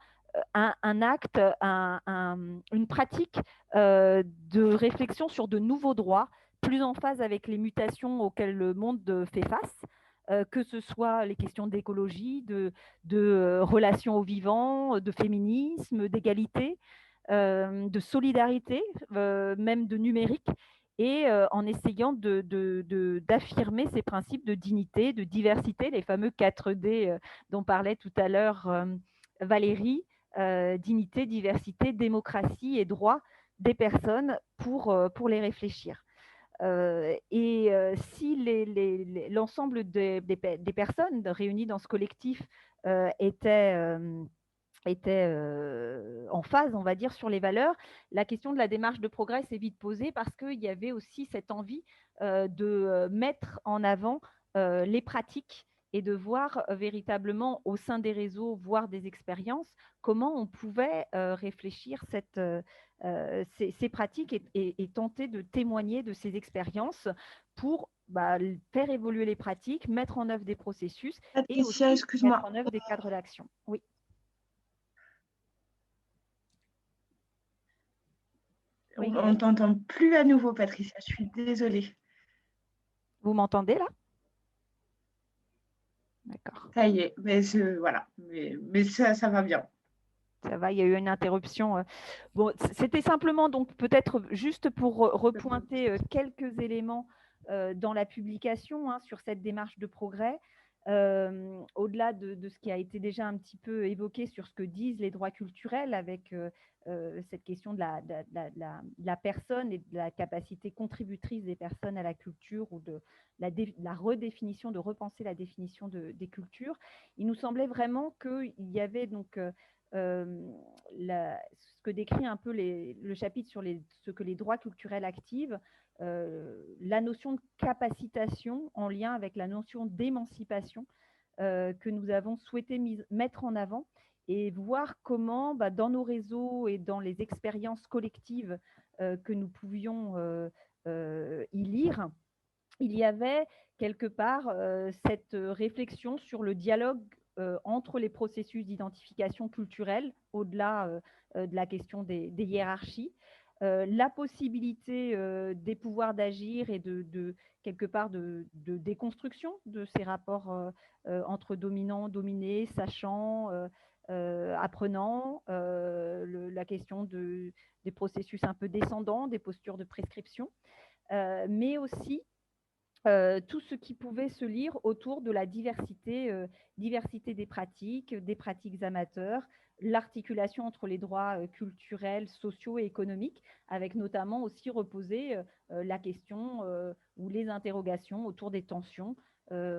un acte, une pratique de réflexion sur de nouveaux droits, plus en phase avec les mutations auxquelles le monde fait face, que ce soit les questions d'écologie, de relations au vivant, de féminisme, d'égalité, de solidarité, même de numérique, et en essayant d'affirmer ces principes de dignité, de diversité, les fameux 4D dont parlait tout à l'heure Valérie, dignité, diversité, démocratie et droit des personnes pour les réfléchir. Si l'ensemble des personnes réunies dans ce collectif étaient en phase, on va dire, sur les valeurs, la question de la démarche de progrès s'est vite posée parce qu'il y avait aussi cette envie de mettre en avant les pratiques et de voir véritablement au sein des réseaux, voire des expériences, comment on pouvait réfléchir ces pratiques et tenter de témoigner de ces expériences pour faire évoluer les pratiques, mettre en œuvre des processus et aussi Patricia, excuse-moi. mettre en œuvre des cadres d'action. Oui. On ne t'entend plus à nouveau, Patricia. Je suis désolée. Vous m'entendez là? D'accord. Ça y est, mais voilà. Mais ça va bien. Ça va, il y a eu une interruption. Bon, c'était simplement donc peut-être juste pour repointer quelques éléments dans la publication sur cette démarche de progrès. Au-delà de ce qui a été déjà un petit peu évoqué sur ce que disent les droits culturels avec cette question de la personne et de la capacité contributrice des personnes à la culture ou de la redéfinition, de repenser la définition des cultures, il nous semblait vraiment qu'il y avait donc ce que décrit un peu le chapitre sur ce que les droits culturels activent, la notion de capacitation en lien avec la notion d'émancipation que nous avons souhaité mettre en avant et voir comment, dans nos réseaux et dans les expériences collectives que nous pouvions y lire, il y avait quelque part cette réflexion sur le dialogue entre les processus d'identification culturelle, au-delà de la question des hiérarchies, la possibilité des pouvoirs d'agir et quelque part de déconstruction de ces rapports entre dominants, dominés, sachants, apprenants, la question des processus un peu descendants, des postures de prescription, mais aussi tout ce qui pouvait se lire autour de la diversité des pratiques amateurs, l'articulation entre les droits culturels, sociaux et économiques, avec notamment aussi reposer la question ou les interrogations autour des tensions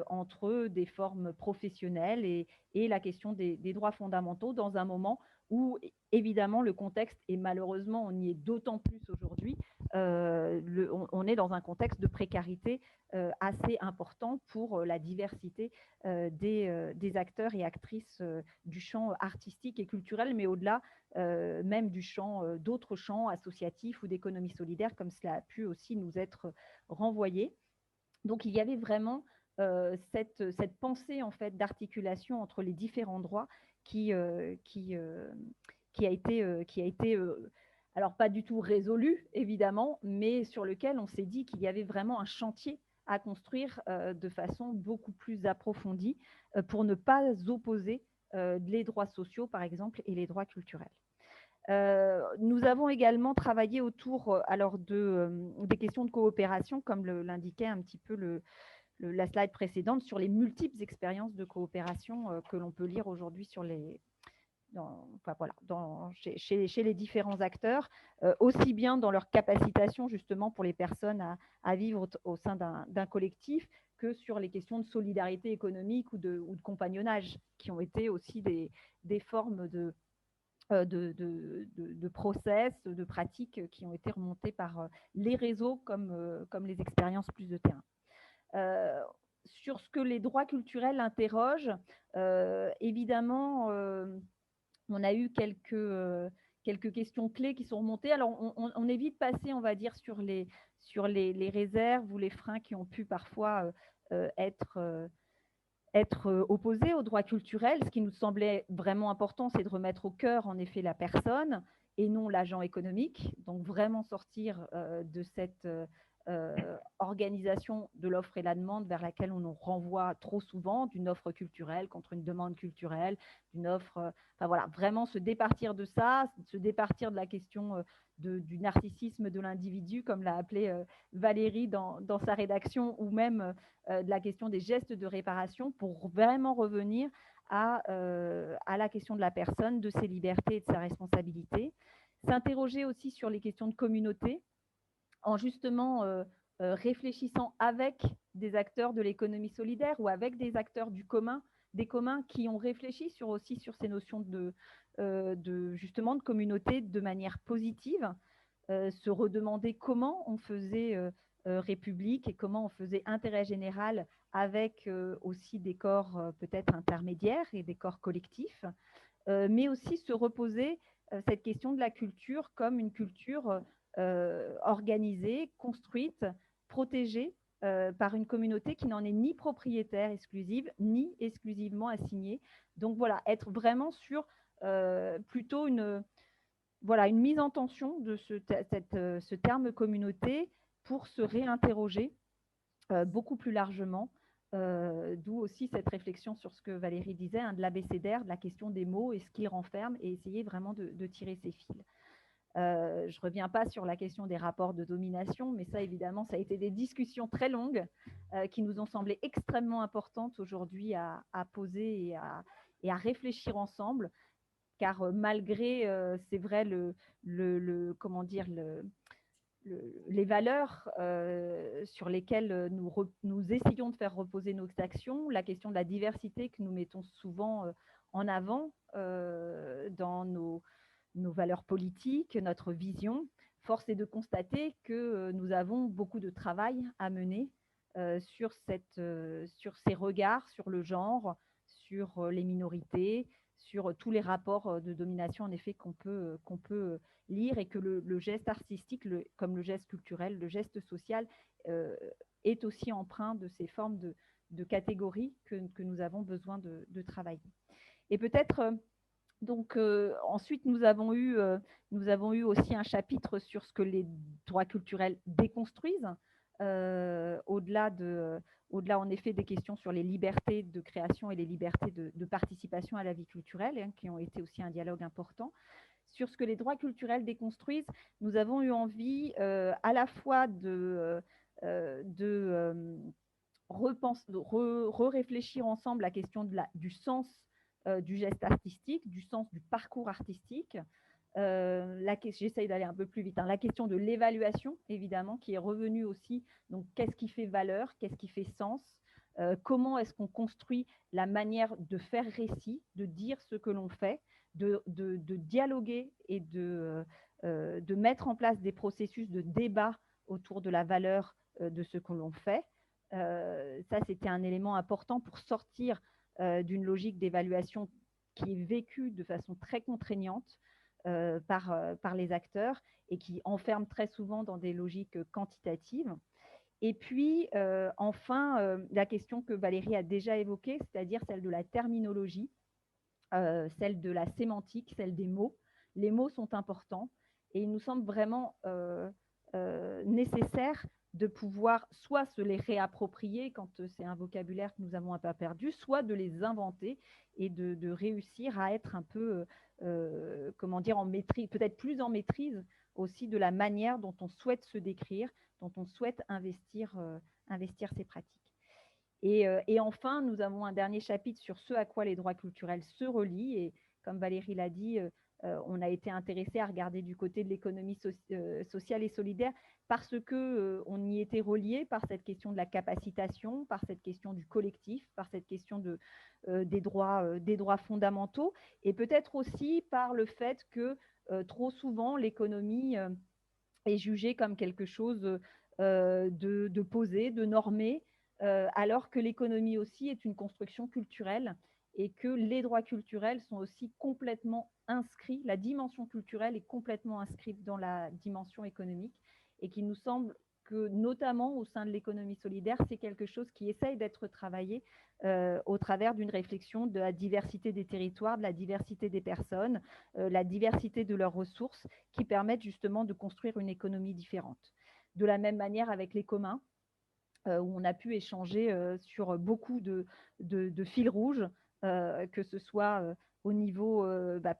entre des formes professionnelles et la question des droits fondamentaux dans un moment où, évidemment, le contexte, et malheureusement, on y est d'autant plus aujourd'hui, on est dans un contexte de précarité assez important pour la diversité des acteurs et actrices du champ artistique et culturel, mais au-delà même du champ, d'autres champs associatifs ou d'économie solidaire, comme cela a pu aussi nous être renvoyé. Donc, il y avait vraiment cette pensée en fait d'articulation entre les différents droits qui a été alors pas du tout résolu, évidemment, mais sur lequel on s'est dit qu'il y avait vraiment un chantier à construire de façon beaucoup plus approfondie pour ne pas opposer les droits sociaux, par exemple, et les droits culturels. Nous avons également travaillé autour des questions de coopération, comme l'indiquait un petit peu la slide précédente, sur les multiples expériences de coopération que l'on peut lire aujourd'hui sur chez les différents acteurs, aussi bien dans leur capacitation justement pour les personnes à vivre au sein d'un collectif, que sur les questions de solidarité économique ou de compagnonnage, qui ont été aussi des formes de process, de pratiques qui ont été remontées par les réseaux comme les expériences plus de terrain. Sur ce que les droits culturels interrogent, évidemment, on a eu quelques questions clés qui sont remontées. Alors, on est vite passé, on va dire, sur les réserves ou les freins qui ont pu parfois être opposés aux droits culturels. Ce qui nous semblait vraiment important, c'est de remettre au cœur, en effet, la personne et non l'agent économique. Donc, vraiment sortir de cette organisation de l'offre et la demande vers laquelle on nous renvoie trop souvent, d'une offre culturelle contre une demande culturelle, d'une offre… enfin voilà, vraiment se départir de ça, se départir de la question du narcissisme de l'individu, comme l'a appelé Valérie dans sa rédaction, ou même de la question des gestes de réparation, pour vraiment revenir à la question de la personne, de ses libertés et de sa responsabilité. S'interroger aussi sur les questions de communauté, en justement réfléchissant avec des acteurs de l'économie solidaire ou avec des acteurs des communs qui ont réfléchi aussi sur ces notions justement de communauté de manière positive, se redemander comment on faisait république et comment on faisait intérêt général avec aussi des corps peut-être intermédiaires et des corps collectifs, mais aussi se reposer cette question de la culture comme une culture organisée, construite, protégée par une communauté qui n'en est ni propriétaire exclusive, ni exclusivement assignée. Donc voilà, être vraiment sur plutôt une mise en tension de ce terme communauté pour se réinterroger beaucoup plus largement, d'où aussi cette réflexion sur ce que Valérie disait, de l'abécédaire, de la question des mots et ce qu'ils renferment, et essayer vraiment de tirer ces fils. Je ne reviens pas sur la question des rapports de domination, mais ça, évidemment, ça a été des discussions très longues qui nous ont semblé extrêmement importantes aujourd'hui à poser et à réfléchir ensemble, car malgré, c'est vrai, les valeurs sur lesquelles nous essayons de faire reposer nos actions, la question de la diversité que nous mettons souvent en avant dans nos valeurs politiques, notre vision, force est de constater que nous avons beaucoup de travail à mener sur ces regards, sur le genre, sur les minorités, sur tous les rapports de domination, en effet, qu'on peut lire, et que le geste artistique, comme le geste culturel, le geste social, est aussi empreint de ces formes de catégories que nous avons besoin de travailler. Et peut-être… Donc, ensuite, nous avons eu aussi un chapitre sur ce que les droits culturels déconstruisent, au-delà, en effet, des questions sur les libertés de création et les libertés de participation à la vie culturelle, qui ont été aussi un dialogue important. Sur ce que les droits culturels déconstruisent, nous avons eu envie à la fois de réfléchir ensemble la question du sens du geste artistique, du sens du parcours artistique. J'essaye d'aller un peu plus vite. La question de l'évaluation, évidemment, qui est revenue aussi. Donc, qu'est-ce qui fait valeur? Qu'est-ce qui fait sens? Comment est-ce qu'on construit la manière de faire récit, de dire ce que l'on fait, de dialoguer et de mettre en place des processus de débat autour de la valeur de ce que l'on fait. Ça, c'était un élément important pour sortir d'une logique d'évaluation qui est vécue de façon très contraignante par les acteurs et qui enferme très souvent dans des logiques quantitatives. Et puis, enfin, la question que Valérie a déjà évoquée, c'est-à-dire celle de la terminologie. celle de la sémantique, celle des mots. Les mots sont importants et il nous semble vraiment nécessaire de pouvoir soit se les réapproprier quand c'est un vocabulaire que nous avons un peu perdu, soit de les inventer et de réussir à être un peu, comment dire, en maîtrise, peut-être plus en maîtrise aussi de la manière dont on souhaite se décrire, dont on souhaite investir ces pratiques. Et enfin, nous avons un dernier chapitre sur ce à quoi les droits culturels se relient. Et comme Valérie l'a dit, on a été intéressé à regarder du côté de l'économie sociale et solidaire parce qu'on y était relié par cette question de la capacitation, par cette question du collectif, par cette question des droits fondamentaux, et peut-être aussi par le fait que trop souvent, l'économie est jugée comme quelque chose de posé, de normé, alors que l'économie aussi est une construction culturelle et que les droits culturels sont aussi complètement inscrits, la dimension culturelle est complètement inscrite dans la dimension économique, et qu'il nous semble que, notamment au sein de l'économie solidaire, c'est quelque chose qui essaye d'être travaillé au travers d'une réflexion de la diversité des territoires, de la diversité des personnes, la diversité de leurs ressources, qui permettent justement de construire une économie différente. De la même manière avec les communs, où on a pu échanger sur beaucoup de fils rouges, que ce soit au niveau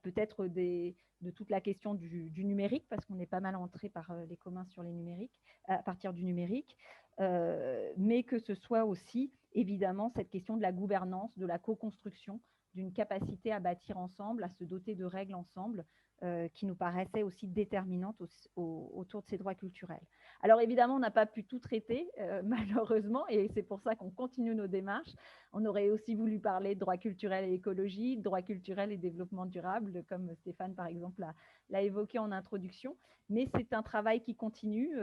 peut-être de toute la question du numérique, parce qu'on est pas mal entré par les communs sur les numériques, à partir du numérique, mais que ce soit aussi évidemment cette question de la gouvernance, de la co-construction, d'une capacité à bâtir ensemble, à se doter de règles ensemble, qui nous paraissait aussi déterminante autour de ces droits culturels. Alors évidemment, on n'a pas pu tout traiter, malheureusement, et c'est pour ça qu'on continue nos démarches. On aurait aussi voulu parler de droits culturels et écologie, de droits culturels et développement durable, comme Stéphane, par exemple, l'a évoqué en introduction. Mais c'est un travail qui continue.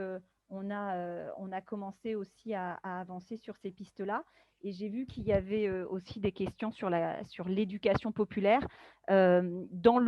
On a commencé aussi à avancer sur ces pistes-là. Et j'ai vu qu'il y avait aussi des questions sur l'éducation populaire. Dans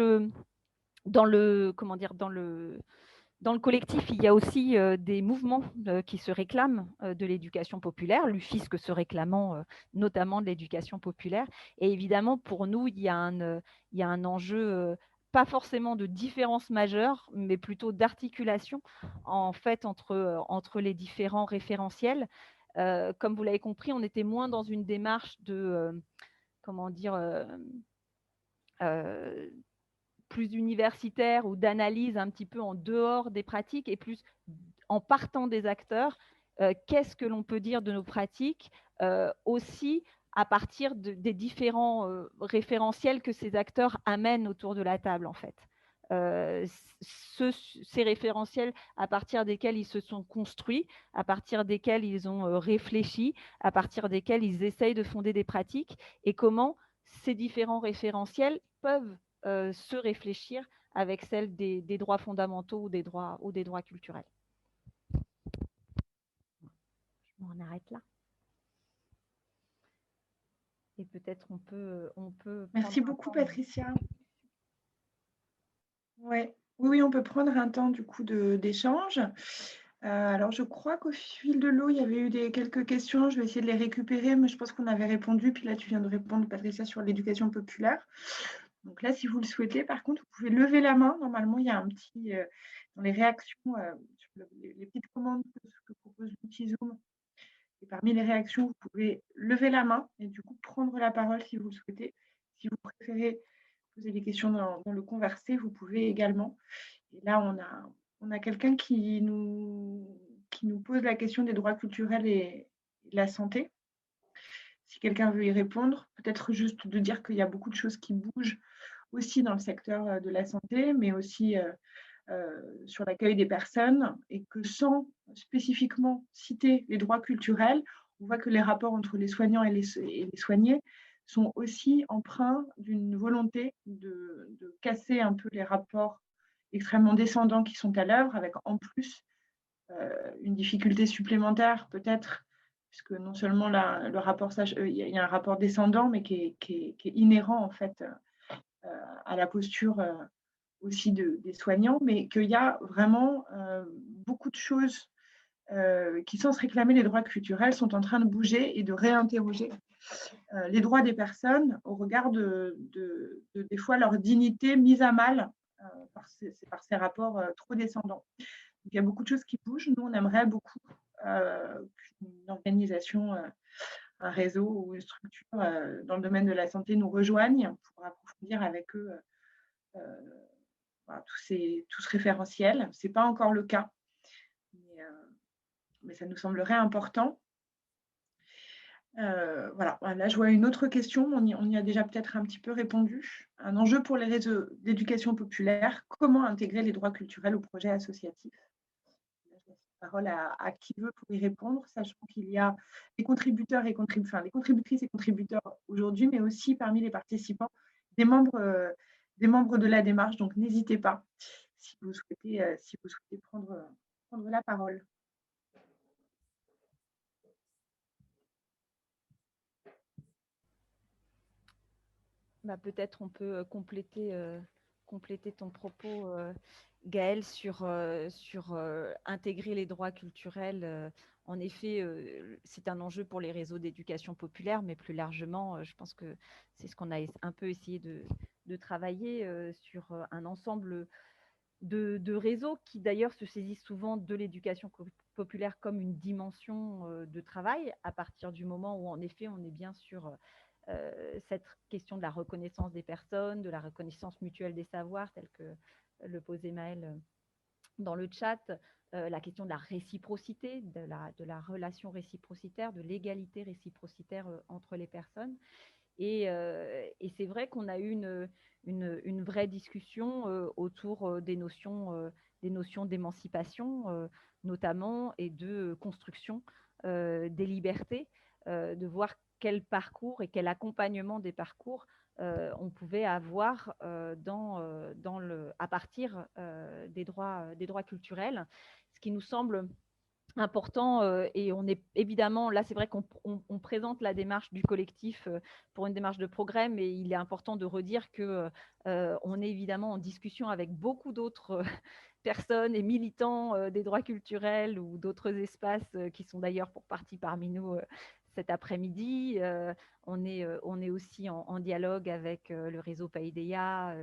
le collectif, il y a aussi des mouvements qui se réclament de l'éducation populaire, l'UFISC se réclamant notamment de l'éducation populaire. Et évidemment, pour nous, il y a un enjeu pas forcément de différence majeure, mais plutôt d'articulation en fait entre les différents référentiels. Comme vous l'avez compris, on était moins dans une démarche de plus universitaire ou d'analyse un petit peu en dehors des pratiques, et plus en partant des acteurs, qu'est-ce que l'on peut dire de nos pratiques, aussi à partir des différents référentiels que ces acteurs amènent autour de la table, en fait. Ces référentiels à partir desquels ils se sont construits, à partir desquels ils ont réfléchi, à partir desquels ils essayent de fonder des pratiques, et comment ces différents référentiels peuvent se réfléchir avec celle des droits fondamentaux ou des droits culturels. Je m'en arrête là. Et peut-être on peut Merci beaucoup, Patricia. Ouais. Oui, on peut prendre un temps du coup d'échange. Alors, je crois qu'au fil de l'eau, il y avait eu quelques questions. Je vais essayer de les récupérer, mais je pense qu'on avait répondu. Puis là, tu viens de répondre, Patricia, sur l'éducation populaire. Donc là, si vous le souhaitez, par contre, vous pouvez lever la main. Normalement, il y a un petit, dans les réactions, sur les petites commandes que propose l'outil Zoom. Et parmi les réactions, vous pouvez lever la main et du coup prendre la parole si vous le souhaitez. Si vous préférez poser des questions dans le conversé, vous pouvez également. Et là, on a quelqu'un qui nous pose la question des droits culturels et de la santé. Si quelqu'un veut y répondre, peut-être juste de dire qu'il y a beaucoup de choses qui bougent aussi dans le secteur de la santé, mais aussi sur l'accueil des personnes, et que sans spécifiquement citer les droits culturels, on voit que les rapports entre les soignants et les soignés sont aussi empreints d'une volonté de casser un peu les rapports extrêmement descendants qui sont à l'œuvre, avec en plus une difficulté supplémentaire peut-être, puisque non seulement le rapport, il y a un rapport descendant, mais qui est inhérent en fait à la posture aussi des soignants, mais qu'il y a vraiment beaucoup de choses qui, sans se réclamer les droits culturels, sont en train de bouger et de réinterroger les droits des personnes au regard des fois leur dignité mise à mal par ces rapports trop descendants. Donc, il y a beaucoup de choses qui bougent. Nous, on aimerait beaucoup qu'une organisation, un réseau ou une structure dans le domaine de la santé nous rejoigne pour approfondir avec eux voilà, tout ce référentiel. Ce n'est pas encore le cas, mais ça nous semblerait important. Voilà. Là, je vois une autre question, on y a déjà peut-être un petit peu répondu. Un enjeu pour les réseaux d'éducation populaire, comment intégrer les droits culturels au projet associatif? Je laisse la parole à qui veut pour y répondre, sachant qu'il y a des contributeurs et des contributrices et contributeurs aujourd'hui, mais aussi parmi les participants, des membres de la démarche. Donc, n'hésitez pas si vous souhaitez prendre la parole. Peut-être on peut compléter ton propos, Gaëlle, sur intégrer les droits culturels. En effet, c'est un enjeu pour les réseaux d'éducation populaire, mais plus largement, je pense que c'est ce qu'on a un peu essayé de travailler sur un ensemble de réseaux qui d'ailleurs se saisissent souvent de l'éducation populaire comme une dimension de travail, à partir du moment où en effet on est bien sur cette question de la reconnaissance des personnes, de la reconnaissance mutuelle des savoirs, tel que le posait Maëlle dans le chat, la question de la réciprocité, de la relation réciprocitaire, de l'égalité réciprocitaire entre les personnes. Et c'est vrai qu'on a eu une vraie discussion autour des notions d'émancipation, notamment, et de construction des libertés, de voir quel parcours et quel accompagnement des parcours on pouvait avoir à partir des droits culturels, ce qui nous semble important. Et on est évidemment, là c'est vrai qu'on présente la démarche du collectif pour une démarche de progrès, mais il est important de redire que on est évidemment en discussion avec beaucoup d'autres personnes et militants des droits culturels ou d'autres espaces qui sont d'ailleurs pour partie parmi nous cet après-midi. On est aussi en dialogue avec le réseau Paideia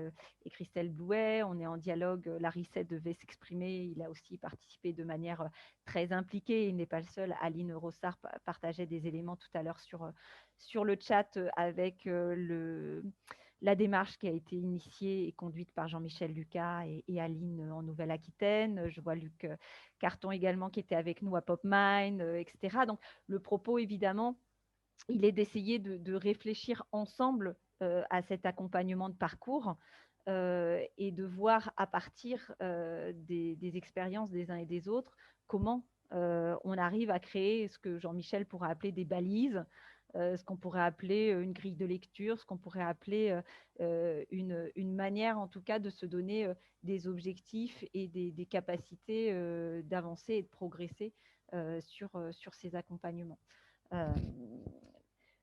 et Christelle Blouet. On est en dialogue, Larissette devait s'exprimer, il a aussi participé de manière très impliquée. Il n'est pas le seul. Aline Rossard partageait des éléments tout à l'heure sur le chat avec la démarche qui a été initiée et conduite par Jean-Michel Lucas et Aline en Nouvelle-Aquitaine. Je vois Luc Carton également qui était avec nous à PopMine, etc. Donc, le propos, évidemment, il est d'essayer de réfléchir ensemble à cet accompagnement de parcours et de voir à partir des expériences des uns et des autres comment on arrive à créer ce que Jean-Michel pourrait appeler des balises, ce qu'on pourrait appeler une grille de lecture, ce qu'on pourrait appeler une manière en tout cas de se donner des objectifs et des capacités d'avancer et de progresser sur ces accompagnements.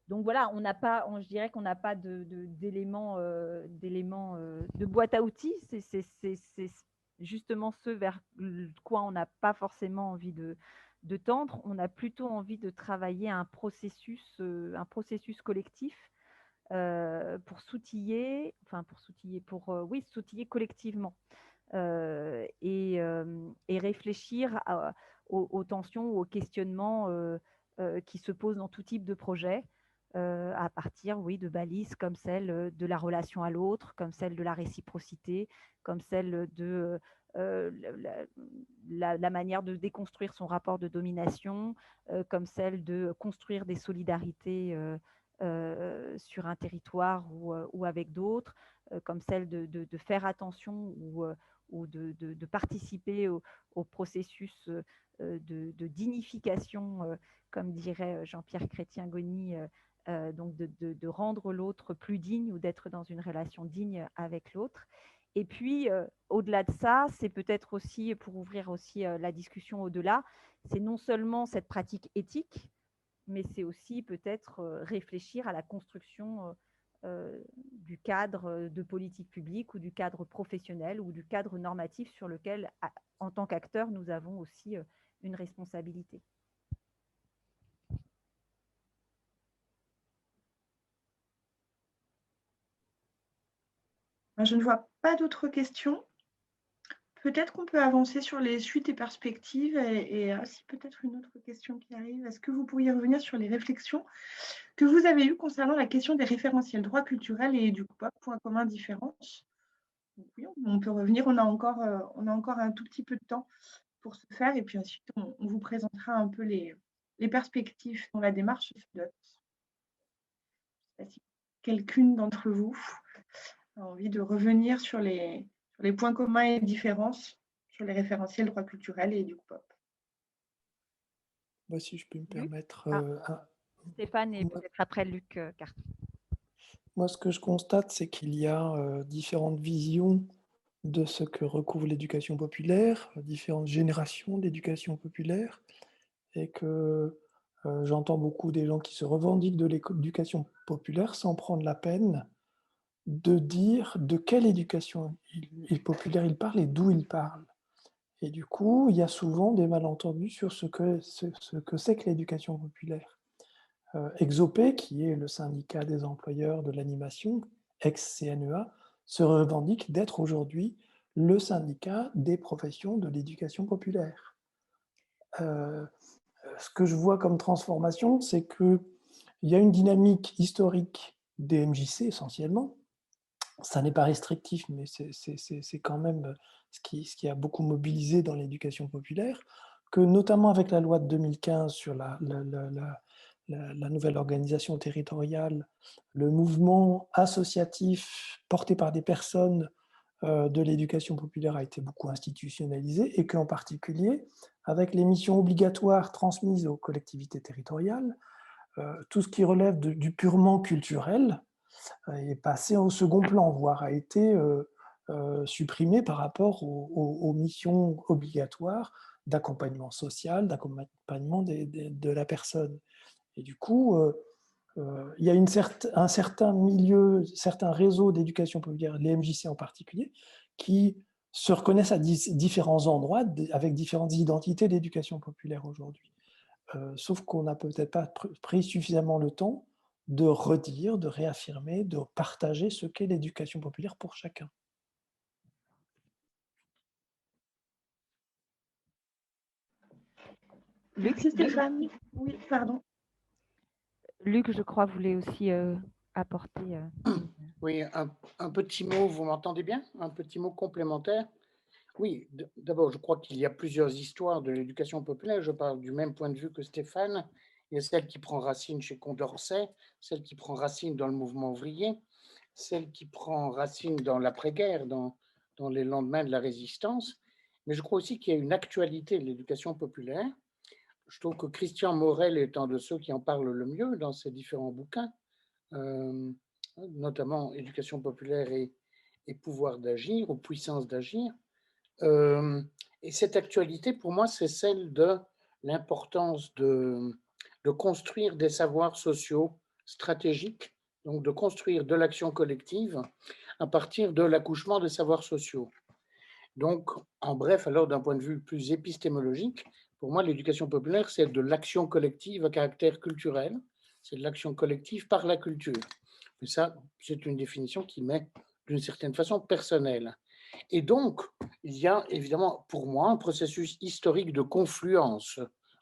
Donc voilà, je dirais qu'on n'a pas d'éléments de boîte à outils. C'est justement ce vers quoi on n'a pas forcément envie de tendre. On a plutôt envie de travailler un processus collectif pour s'outiller collectivement et réfléchir aux tensions ou aux questionnements qui se posent dans tout type de projet. À partir, oui, de balises comme celle de la relation à l'autre, comme celle de la réciprocité, comme celle de la manière de déconstruire son rapport de domination, comme celle de construire des solidarités sur un territoire ou avec d'autres, comme celle de faire attention ou de participer au processus de dignification, comme dirait Jean-Pierre Chrétien-Gony, donc de rendre l'autre plus digne ou d'être dans une relation digne avec l'autre. Et puis, au-delà de ça, c'est peut-être aussi, pour ouvrir aussi la discussion au-delà, c'est non seulement cette pratique éthique, mais c'est aussi peut-être réfléchir à la construction du cadre de politique publique ou du cadre professionnel ou du cadre normatif sur lequel, en tant qu'acteurs, nous avons aussi une responsabilité. Je ne vois pas d'autres questions. Peut-être qu'on peut avancer sur les suites et perspectives et si peut-être une autre question qui arrive. Est-ce que vous pourriez revenir sur les réflexions que vous avez eues concernant la question des référentiels droit culturel et du points communs différences? Donc oui, on peut revenir, on a encore un tout petit peu de temps pour ce faire et puis ensuite on vous présentera un peu les perspectives dont la démarche se dote. Je ne sais pas si quelqu'une d'entre vous a envie de revenir sur les points communs et différences sur les référentiels droit culturel et du pop. Moi, si je peux me permettre, Stéphane et peut-être après Luc Carton. moi, ce que je constate, c'est qu'il y a différentes visions de ce que recouvre l'éducation populaire, différentes générations d'éducation populaire, et que j'entends beaucoup des gens qui se revendiquent de l'éducation populaire sans prendre la peine de dire de quelle éducation populaire ils parlent et d'où ils parlent. Et du coup, il y a souvent des malentendus sur ce que c'est que l'éducation populaire. Exopé, qui est le syndicat des employeurs de l'animation, ex-CNEA, se revendique d'être aujourd'hui le syndicat des professions de l'éducation populaire. Ce que je vois comme transformation, c'est qu'il y a une dynamique historique des MJC essentiellement. Ça n'est pas restrictif, mais c'est quand même ce qui a beaucoup mobilisé dans l'éducation populaire, que notamment avec la loi de 2015 sur la nouvelle organisation territoriale, le mouvement associatif porté par des personnes de l'éducation populaire a été beaucoup institutionnalisé et qu'en particulier, avec les missions obligatoires transmises aux collectivités territoriales, tout ce qui relève du purement culturel est passé au second plan, voire a été supprimé par rapport aux missions obligatoires d'accompagnement social, d'accompagnement de la personne. Et du coup, il y a un certain milieu, certains réseaux d'éducation populaire, les MJC en particulier, qui se reconnaissent à différents endroits avec différentes identités d'éducation populaire aujourd'hui. Sauf qu'on n'a peut-être pas pris suffisamment le temps de redire, de réaffirmer, de partager ce qu'est l'éducation populaire pour chacun. Luc, Merci Stéphane. Oui, pardon. Luc, je crois, voulait aussi apporter. Oui, un petit mot, vous m'entendez bien? Un petit mot complémentaire. Oui, d'abord, je crois qu'il y a plusieurs histoires de l'éducation populaire. Je parle du même point de vue que Stéphane. Il y a celle qui prend racine chez Condorcet, celle qui prend racine dans le mouvement ouvrier, celle qui prend racine dans l'après-guerre, dans les lendemains de la résistance. Mais je crois aussi qu'il y a une actualité de l'éducation populaire. Je trouve que Christian Morel est un de ceux qui en parle le mieux dans ses différents bouquins, notamment Éducation populaire et pouvoir d'agir, ou puissance d'agir. Et cette actualité, pour moi, c'est celle de l'importance de construire des savoirs sociaux stratégiques, donc de construire de l'action collective à partir de l'accouchement des savoirs sociaux. Donc, en bref, alors d'un point de vue plus épistémologique, pour moi, l'éducation populaire, c'est de l'action collective à caractère culturel, c'est de l'action collective par la culture. Mais ça, c'est une définition qui m'est d'une certaine façon personnelle. Et donc, il y a évidemment pour moi un processus historique de confluence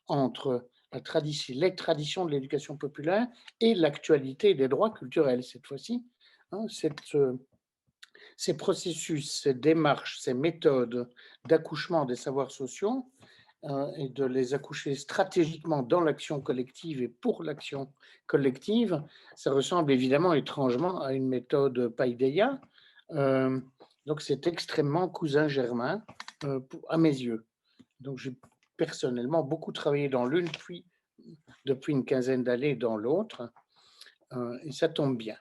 entre les traditions de l'éducation populaire et l'actualité des droits culturels cette fois-ci. Ces processus, ces démarches, ces méthodes d'accouchement des savoirs sociaux et de les accoucher stratégiquement dans l'action collective et pour l'action collective, ça ressemble évidemment étrangement à une méthode Paideia. Donc c'est extrêmement cousin germain à mes yeux. Donc j'ai personnellement beaucoup travaillé dans l'une, puis depuis une quinzaine d'années dans l'autre, et ça tombe bien.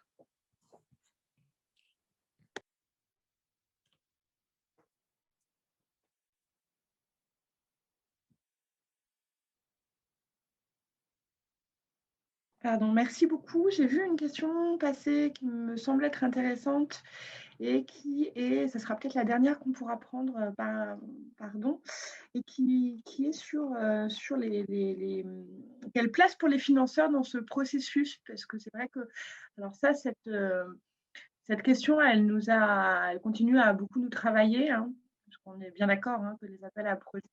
Pardon, merci beaucoup. J'ai vu une question passer qui me semble être intéressante et ça sera peut-être la dernière qu'on pourra prendre, pardon, et qui est sur quelle place pour les financeurs dans ce processus, parce que c'est vrai que, alors ça, cette Cette question, elle continue à beaucoup nous travailler, hein, parce qu'on est bien d'accord, hein, que les appels à projets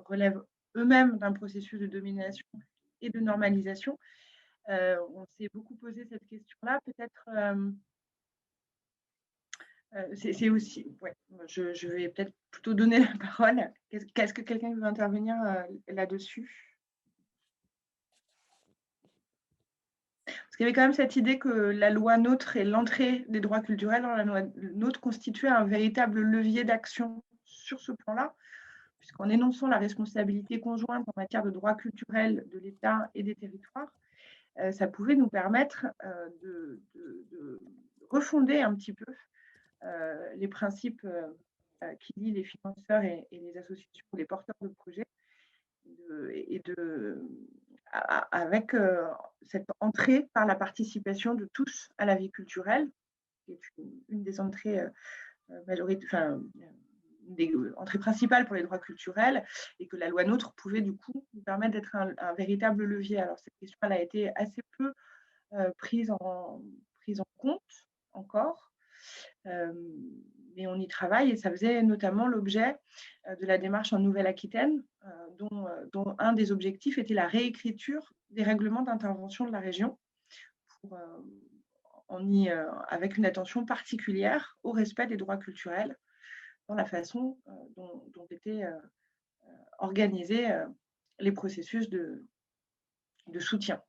relèvent eux-mêmes d'un processus de domination et de normalisation. On s'est beaucoup posé cette question-là. Peut-être, c'est aussi, ouais, je vais peut-être plutôt donner la parole. Qu'est-ce que quelqu'un veut intervenir là-dessus? Parce qu'il y avait quand même cette idée que la loi NOTRe et l'entrée des droits culturels dans la loi NOTRe constituaient un véritable levier d'action sur ce plan-là, puisqu'en énonçant la responsabilité conjointe en matière de droits culturels de l'État et des territoires, ça pouvait nous permettre de refonder un petit peu les principes qui lient les financeurs et les associations, les porteurs de projets, avec cette entrée par la participation de tous à la vie culturelle, qui est une des entrées des entrées principales pour les droits culturels, et que la loi NOTRe pouvait du coup nous permettre d'être un véritable levier. Alors cette question, elle a été assez peu prise en compte encore, mais on y travaille, et ça faisait notamment l'objet de la démarche en Nouvelle-Aquitaine, dont un des objectifs était la réécriture des règlements d'intervention de la région, avec une attention particulière au respect des droits culturels dans la façon dont étaient organisés les processus de soutien.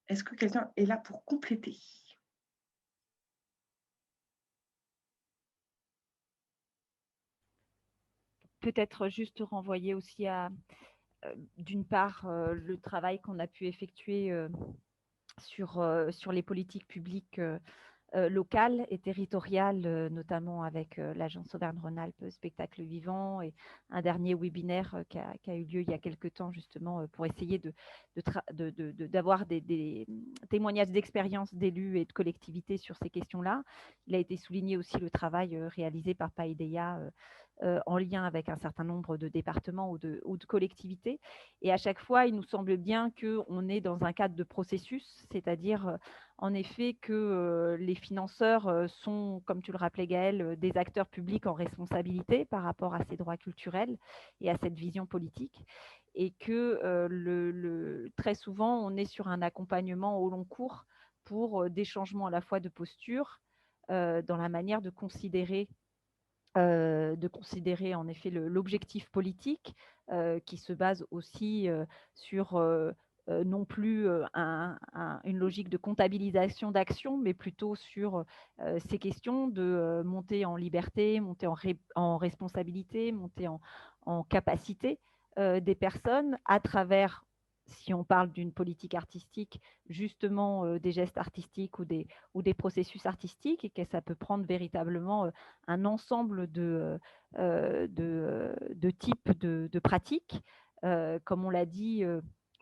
Est-ce que quelqu'un est là pour compléter? Peut-être juste renvoyer aussi à, d'une part, le travail qu'on a pu effectuer sur les politiques publiques locales et territoriales, notamment avec l'agence Auvergne-Rhône-Alpes Spectacle Vivant, et un dernier webinaire qui a eu lieu il y a quelques temps, justement, pour essayer d'avoir des témoignages d'expérience d'élus et de collectivités sur ces questions-là. Il a été souligné aussi le travail réalisé par Paideia en lien avec un certain nombre de départements ou de collectivités. Et à chaque fois, il nous semble bien qu'on est dans un cadre de processus, c'est-à-dire en effet que les financeurs sont, comme tu le rappelais Gaëlle, des acteurs publics en responsabilité par rapport à ces droits culturels et à cette vision politique, et que très souvent, on est sur un accompagnement au long cours pour des changements à la fois de posture, dans la manière de considérer en effet l'objectif politique, qui se base aussi sur non plus une logique de comptabilisation d'actions, mais plutôt sur ces questions de monter en liberté, monter en responsabilité, monter en capacité des personnes à travers, si on parle d'une politique artistique, justement des gestes artistiques ou des processus artistiques, et que ça peut prendre véritablement un ensemble de types de pratiques. Comme on l'a dit,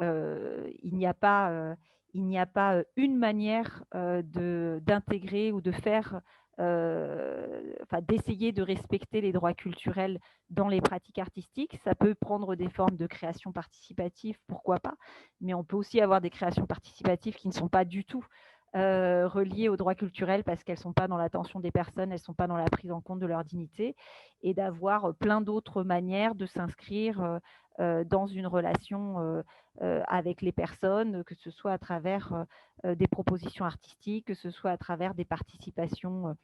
il n'y a pas une manière d'intégrer ou de faire, d'essayer de respecter les droits culturels dans les pratiques artistiques. Ça peut prendre des formes de création participative, pourquoi pas, mais on peut aussi avoir des créations participatives qui ne sont pas du tout reliées aux droits culturels, parce qu'elles ne sont pas dans l'attention des personnes, elles ne sont pas dans la prise en compte de leur dignité, et d'avoir plein d'autres manières de s'inscrire dans une relation avec les personnes, que ce soit à travers des propositions artistiques, que ce soit à travers des participations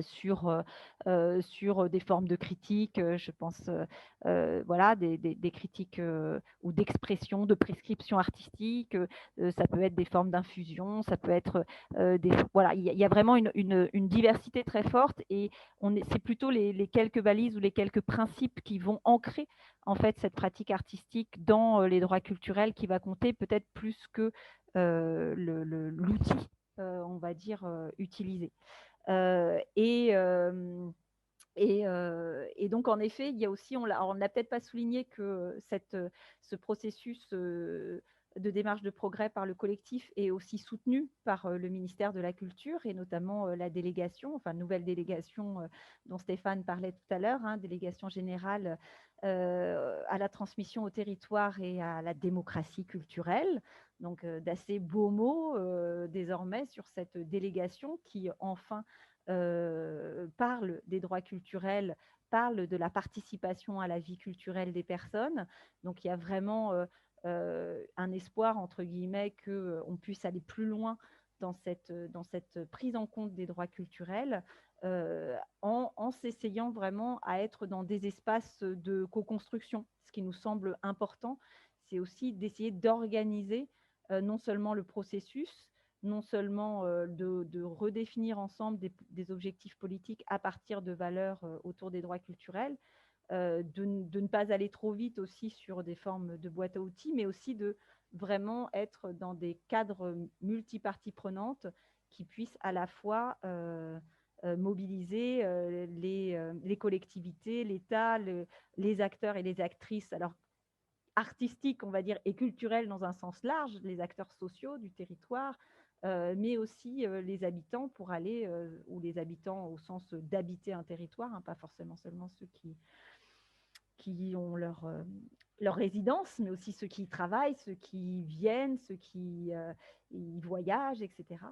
sur des formes de critiques, je pense, voilà, des critiques ou d'expression, de prescription artistique, ça peut être des formes d'infusion, ça peut être voilà, il y a vraiment une diversité très forte, et c'est plutôt les quelques balises ou les quelques principes qui vont ancrer en fait cette pratique artistique dans les droits culturels qui va compter, peut-être plus que l'outil, on va dire, utilisé. Et donc, en effet, il y a aussi, on n'a peut-être pas souligné que ce processus de démarche de progrès par le collectif est aussi soutenu par le ministère de la Culture, et notamment la délégation, enfin nouvelle délégation dont Stéphane parlait tout à l'heure, hein, délégation générale à la transmission au territoire et à la démocratie culturelle. Donc, d'assez beaux mots désormais sur cette délégation qui enfin parle des droits culturels, parle de la participation à la vie culturelle des personnes. Donc, il y a vraiment un espoir, entre guillemets, qu'on puisse aller plus loin dans cette prise en compte des droits culturels en s'essayant vraiment à être dans des espaces de co-construction. Ce qui nous semble important, c'est aussi d'essayer d'organiser non seulement le processus, non seulement de redéfinir ensemble des objectifs politiques à partir de valeurs autour des droits culturels, de ne pas aller trop vite aussi sur des formes de boîte à outils, mais aussi de vraiment être dans des cadres multiparties prenantes qui puissent à la fois mobiliser les collectivités, l'État, les acteurs et les actrices, alors artistiques, on va dire, et culturels dans un sens large, les acteurs sociaux du territoire, mais aussi les habitants pour aller, ou les habitants au sens d'habiter un territoire, hein, pas forcément seulement ceux qui ont leur résidence, mais aussi ceux qui y travaillent, ceux qui viennent, ceux qui y voyagent, etc.,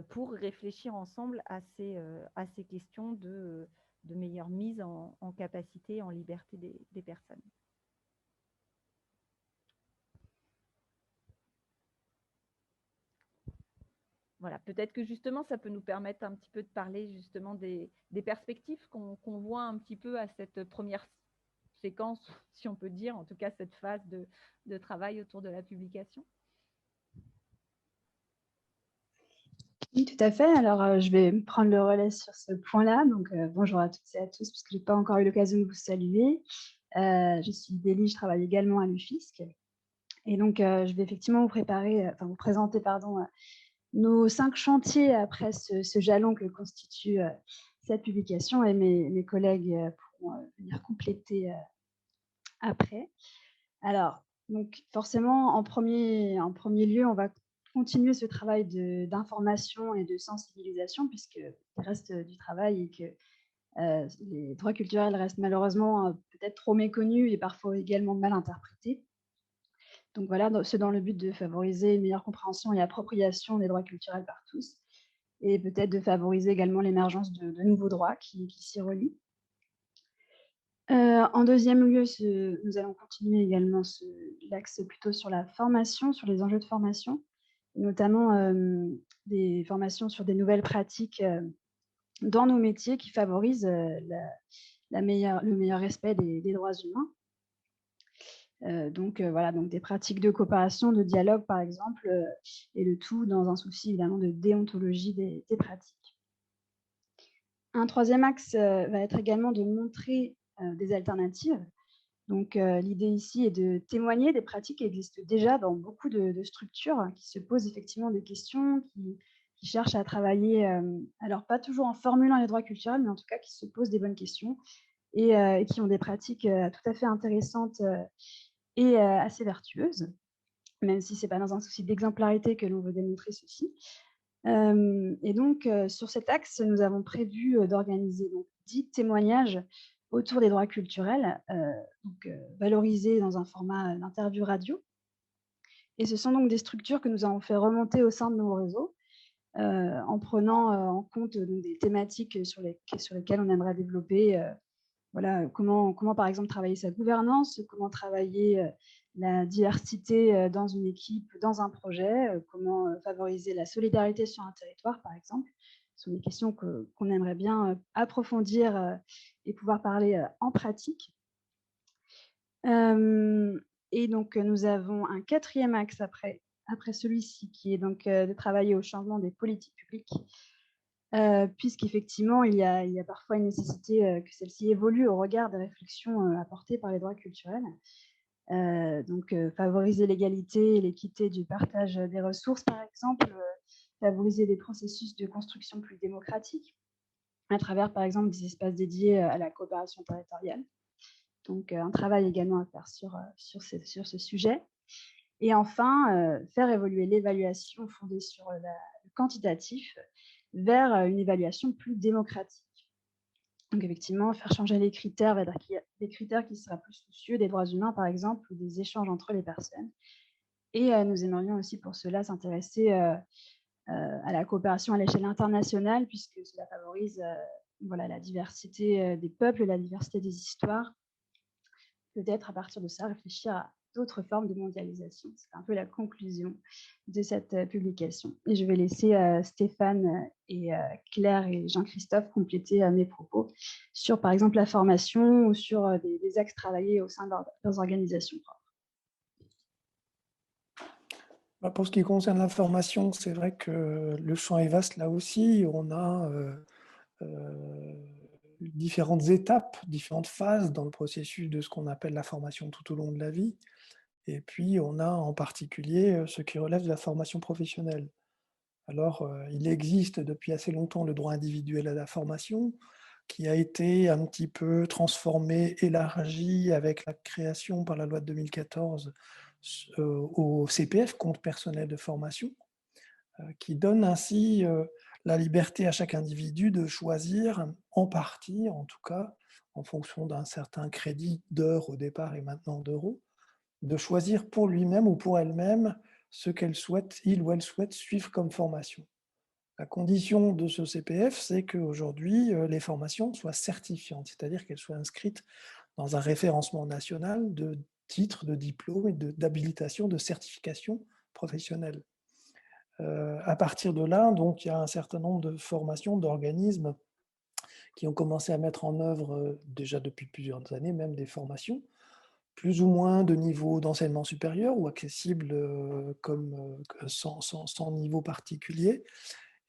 pour réfléchir ensemble à ces questions de meilleure mise en capacité, en liberté des personnes. Voilà, peut-être que justement, ça peut nous permettre un petit peu de parler justement des perspectives qu'on voit un petit peu à cette première séquence, si on peut dire, en tout cas cette phase de travail autour de la publication. Oui, tout à fait. Alors, je vais prendre le relais sur ce point-là. Donc, bonjour à toutes et à tous, puisque je n'ai pas encore eu l'occasion de vous saluer. Je suis Délie, je travaille également à l'UFISC. Et donc, je vais effectivement vous présenter nos 5 chantiers après ce jalon que constitue cette publication, et mes collègues pourront venir compléter après. Alors, donc forcément, en premier lieu, on va continuer ce travail d'information et de sensibilisation, puisqu'il reste du travail et que les droits culturels restent malheureusement peut-être trop méconnus et parfois également mal interprétés. Donc voilà, c'est dans le but de favoriser une meilleure compréhension et appropriation des droits culturels par tous, et peut-être de favoriser également l'émergence de nouveaux droits qui s'y relient. En deuxième lieu, nous allons continuer également l'axe plutôt sur la formation, sur les enjeux de formation, notamment des formations sur des nouvelles pratiques dans nos métiers qui favorisent le meilleur respect des droits humains. Donc des pratiques de coopération, de dialogue par exemple, et le tout dans un souci évidemment de déontologie des pratiques. Un troisième axe va être également de montrer des alternatives. Donc l'idée ici est de témoigner des pratiques qui existent déjà dans beaucoup de structures qui se posent effectivement des questions, qui cherchent à travailler, alors pas toujours en formulant les droits culturels, mais en tout cas qui se posent des bonnes questions et qui ont des pratiques tout à fait intéressantes et assez vertueuse, même si ce n'est pas dans un souci d'exemplarité que l'on veut démontrer ceci. Et donc, sur cet axe, nous avons prévu d'organiser 10 témoignages autour des droits culturels, valorisés dans un format d'interview radio. Et ce sont donc des structures que nous avons fait remonter au sein de nos réseaux, en prenant en compte des thématiques sur lesquelles on aimerait développer comment par exemple travailler sa gouvernance, comment travailler la diversité dans une équipe, dans un projet, comment favoriser la solidarité sur un territoire par exemple. Ce sont des questions qu'on aimerait bien approfondir et pouvoir parler en pratique. Et donc nous avons un quatrième axe après celui-ci, qui est donc de travailler au changement des politiques publiques. Puisqu'effectivement, il y a parfois une nécessité que celle-ci évolue au regard des réflexions apportées par les droits culturels. Favoriser l'égalité et l'équité du partage des ressources, par exemple, favoriser des processus de construction plus démocratiques, à travers, par exemple, des espaces dédiés à la coopération territoriale. Donc, un travail également à faire sur ce sujet. Et enfin, faire évoluer l'évaluation fondée sur le quantitatif vers une évaluation plus démocratique. Donc effectivement, faire changer les critères vers des critères qui seraient plus soucieux des droits humains, par exemple, ou des échanges entre les personnes. Et nous aimerions aussi pour cela s'intéresser à la coopération à l'échelle internationale, puisque cela favorise voilà, la diversité des peuples, la diversité des histoires. Peut-être à partir de ça, réfléchir à d'autres formes de mondialisation. C'est un peu la conclusion de cette publication. Et je vais laisser Stéphane et Claire et Jean-Christophe compléter mes propos sur, par exemple, la formation ou sur des axes travaillés au sein de leurs organisations propres. Pour ce qui concerne la formation, c'est vrai que le champ est vaste là aussi. On a différentes étapes, différentes phases dans le processus de ce qu'on appelle la formation tout au long de la vie. Et puis, on a en particulier ce qui relève de la formation professionnelle. Alors, il existe depuis assez longtemps le droit individuel à la formation, qui a été un petit peu transformé, élargi avec la création par la loi de 2014 au CPF, compte personnel de formation, qui donne ainsi la liberté à chaque individu de choisir, en partie en tout cas, en fonction d'un certain crédit d'heures au départ et maintenant d'euros, de choisir pour lui-même ou pour elle-même ce qu'elle souhaite, il ou elle souhaite suivre comme formation. La condition de ce CPF, c'est qu'aujourd'hui, les formations soient certifiantes, c'est-à-dire qu'elles soient inscrites dans un référencement national de titres, de diplômes et d'habilitation, de certification professionnelle. À partir de là, donc, il y a un certain nombre de formations, d'organismes qui ont commencé à mettre en œuvre, déjà depuis plusieurs années, même des formations, plus ou moins de niveau d'enseignement supérieur ou accessibles sans niveau particulier.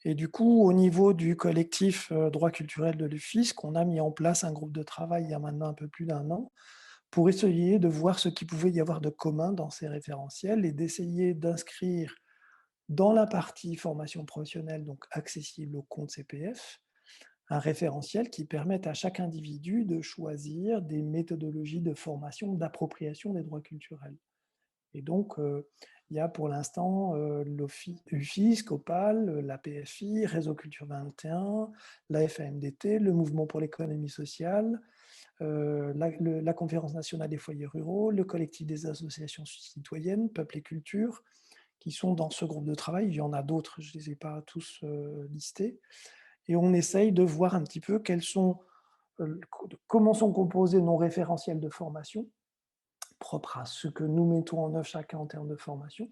Et du coup, au niveau du collectif droit culturel de l'UFISC, on a mis en place un groupe de travail il y a maintenant un peu plus d'1 an pour essayer de voir ce qu'il pouvait y avoir de commun dans ces référentiels et d'essayer d'inscrire dans la partie formation professionnelle, donc accessible au compte CPF, un référentiel qui permette à chaque individu de choisir des méthodologies de formation, d'appropriation des droits culturels. Et donc, il y a pour l'instant l'UFISC, Opal, la PFI, Réseau Culture 21, la FAMDT, le Mouvement pour l'économie sociale, la Conférence nationale des foyers ruraux, le collectif des associations citoyennes, Peuple et Culture, qui sont dans ce groupe de travail. Il y en a d'autres, je ne les ai pas tous listés. Et on essaye de voir un petit peu comment sont composés nos référentiels de formation, propres à ce que nous mettons en œuvre chacun en termes de formation,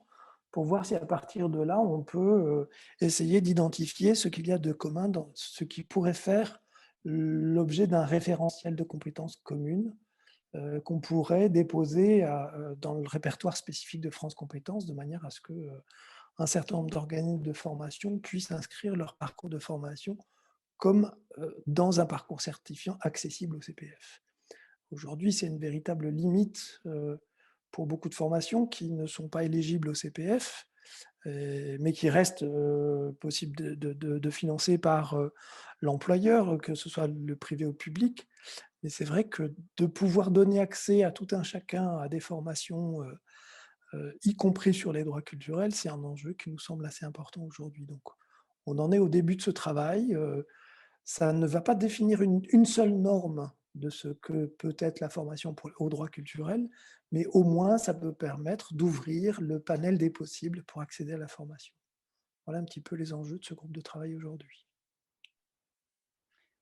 pour voir si à partir de là, on peut essayer d'identifier ce qu'il y a de commun dans ce qui pourrait faire l'objet d'un référentiel de compétences communes qu'on pourrait déposer dans le répertoire spécifique de France Compétences, de manière à ce qu'un certain nombre d'organismes de formation puissent inscrire leur parcours de formation comme dans un parcours certifiant accessible au CPF. Aujourd'hui, c'est une véritable limite pour beaucoup de formations qui ne sont pas éligibles au CPF, mais qui restent possibles de financer par l'employeur, que ce soit le privé ou le public. Mais c'est vrai que de pouvoir donner accès à tout un chacun à des formations, y compris sur les droits culturels, c'est un enjeu qui nous semble assez important aujourd'hui. Donc, on en est au début de ce travail. Ça ne va pas définir une seule norme de ce que peut être la formation aux droits culturels, mais au moins ça peut permettre d'ouvrir le panel des possibles pour accéder à la formation. Voilà un petit peu les enjeux de ce groupe de travail aujourd'hui.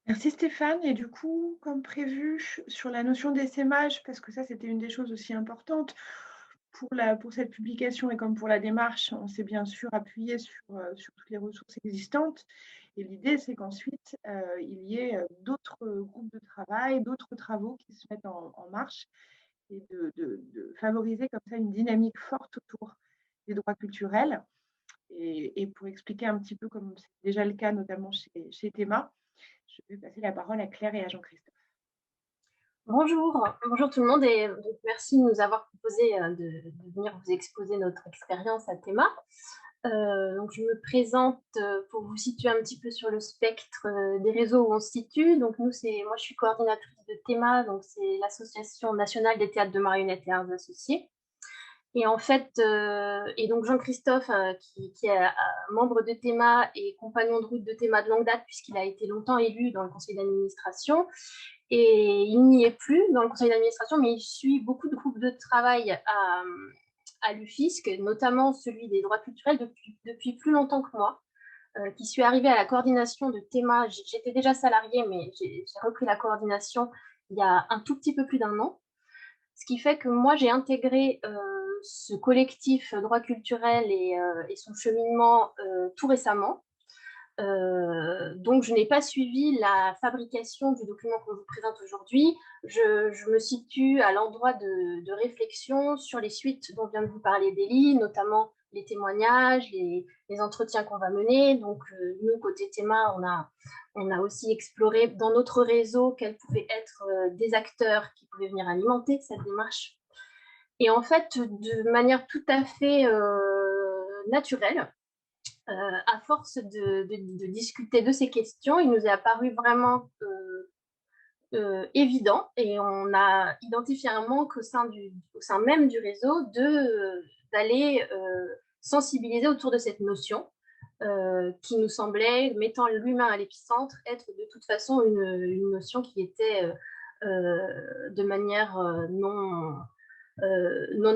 Merci Stéphane. Et du coup, comme prévu, sur la notion d'essaimage, parce que ça, c'était une des choses aussi importantes pour cette publication et comme pour la démarche, on s'est bien sûr appuyé sur toutes les ressources existantes. Et l'idée, c'est qu'ensuite, il y ait d'autres groupes de travail, d'autres travaux qui se mettent en marche et de favoriser comme ça une dynamique forte autour des droits culturels. Et pour expliquer un petit peu, comme c'est déjà le cas notamment chez Théma, je vais passer la parole à Claire et à Jean-Christophe. Bonjour tout le monde et donc merci de nous avoir proposé de venir vous exposer notre expérience à Théma. Donc je me présente pour vous situer un petit peu sur le spectre des réseaux où on se situe. Donc moi je suis coordinatrice de Théma, donc c'est l'Association nationale des théâtres de marionnettes et arts associés. Et en fait, et donc Jean-Christophe, qui est membre de Théma et compagnon de route de Théma de longue date, puisqu'il a été longtemps élu dans le conseil d'administration. Et il n'y est plus dans le conseil d'administration, mais il suit beaucoup de groupes de travail à l'UFISC, notamment celui des droits culturels depuis plus longtemps que moi, qui suis arrivée à la coordination de Théma. J'étais déjà salariée, mais j'ai repris la coordination il y a un tout petit peu plus d'1 an. Ce qui fait que moi, j'ai intégré ce collectif droit culturel et son cheminement tout récemment. Donc, je n'ai pas suivi la fabrication du document qu'on vous présente aujourd'hui. Je me situe à l'endroit de réflexion sur les suites dont vient de vous parler Délie, notamment les témoignages, les entretiens qu'on va mener. Donc, nous, côté Théma, on a aussi exploré dans notre réseau quels pouvaient être des acteurs qui pouvaient venir alimenter cette démarche. Et en fait, de manière tout à fait naturelle, à force de discuter de ces questions, il nous est apparu vraiment évident, et on a identifié un manque au sein même du réseau d'aller sensibiliser autour de cette notion qui nous semblait, mettant l'humain à l'épicentre, être de toute façon une notion qui était de manière non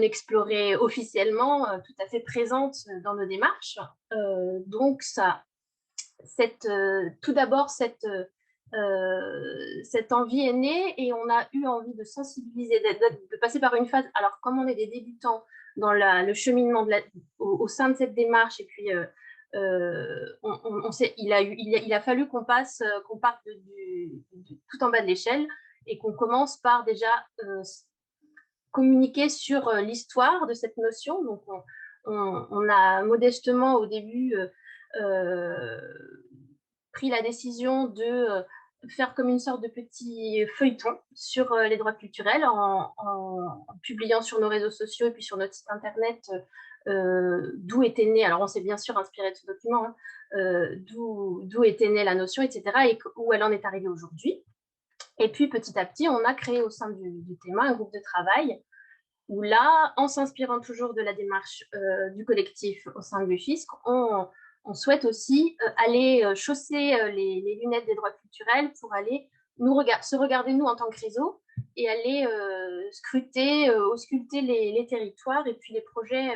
explorée officiellement, tout à fait présente dans nos démarches. Donc, tout d'abord, cette envie est née, et on a eu envie de sensibiliser, de passer par une phase. Alors, comme on est des débutants dans le cheminement au sein de cette démarche, et puis il a fallu qu'on parte tout en bas de l'échelle, et qu'on commence par déjà communiquer sur l'histoire de cette notion. Donc, on a modestement au début pris la décision de faire comme une sorte de petit feuilleton sur les droits culturels en publiant sur nos réseaux sociaux et puis sur notre site internet d'où était née, alors on s'est bien sûr inspiré de ce document, d'où était née la notion, etc., et où elle en est arrivée aujourd'hui. Et puis, petit à petit, on a créé au sein du Théma un groupe de travail où là, en s'inspirant toujours de la démarche du collectif au sein de l'UFISC, on souhaite aussi aller chausser les lunettes des droits culturels pour aller se regarder, nous, en tant que réseau, et aller ausculter les territoires et puis les projets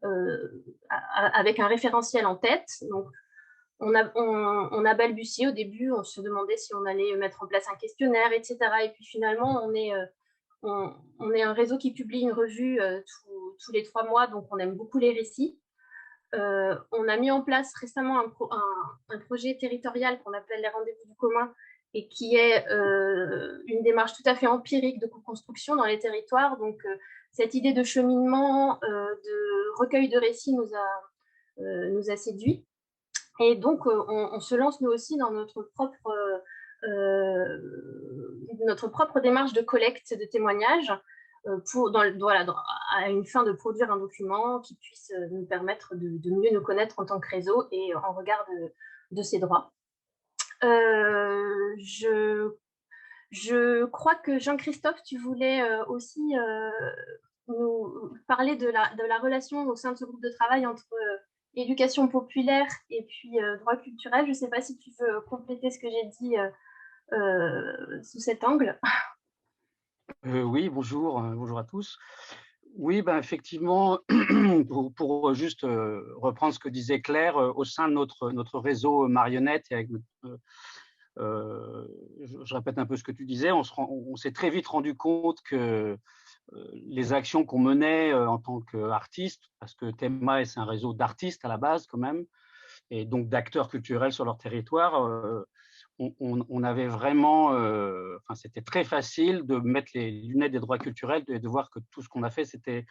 avec un référentiel en tête. Donc, on a balbutié au début, on se demandait si on allait mettre en place un questionnaire, etc. Et puis finalement, on est un réseau qui publie une revue tous les 3 mois, donc on aime beaucoup les récits. On a mis en place récemment un projet territorial qu'on appelle les rendez-vous du commun, et qui est une démarche tout à fait empirique de co-construction dans les territoires. Donc, cette idée de cheminement, de recueil de récits nous a séduits. Et donc, on se lance nous aussi dans notre propre démarche de collecte de témoignages à une fin de produire un document qui puisse nous permettre de mieux nous connaître en tant que réseau et en regard de ces droits. Je crois que Jean-Christophe, tu voulais aussi nous parler de la relation au sein de ce groupe de travail entre éducation populaire et puis droit culturel. Je ne sais pas si tu veux compléter ce que j'ai dit sous cet angle. Oui, bonjour à tous. Oui, ben, effectivement, pour juste reprendre ce que disait Claire, au sein de notre réseau marionnette, et avec je répète un peu ce que tu disais, on s'est très vite rendu compte que les actions qu'on menait en tant qu'artistes, parce que Théma, c'est un réseau d'artistes à la base quand même, et donc d'acteurs culturels sur leur territoire, on avait vraiment, c'était très facile de mettre les lunettes des droits culturels et de voir que tout ce qu'on a fait, c'était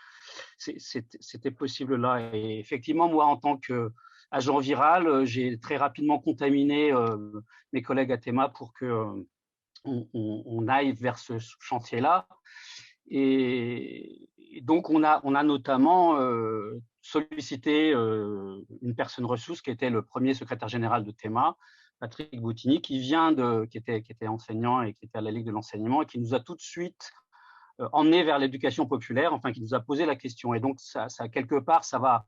possible là. Et effectivement, moi, en tant qu'agent viral, j'ai très rapidement contaminé mes collègues à Théma pour qu'on aille vers ce chantier-là. Et donc, on a notamment sollicité une personne ressource qui était le premier secrétaire général de Théma, Patrick Boutini, qui était enseignant et qui était à la Ligue de l'enseignement, et qui nous a tout de suite emmené vers l'éducation populaire, enfin qui nous a posé la question. Et donc, ça quelque part, ça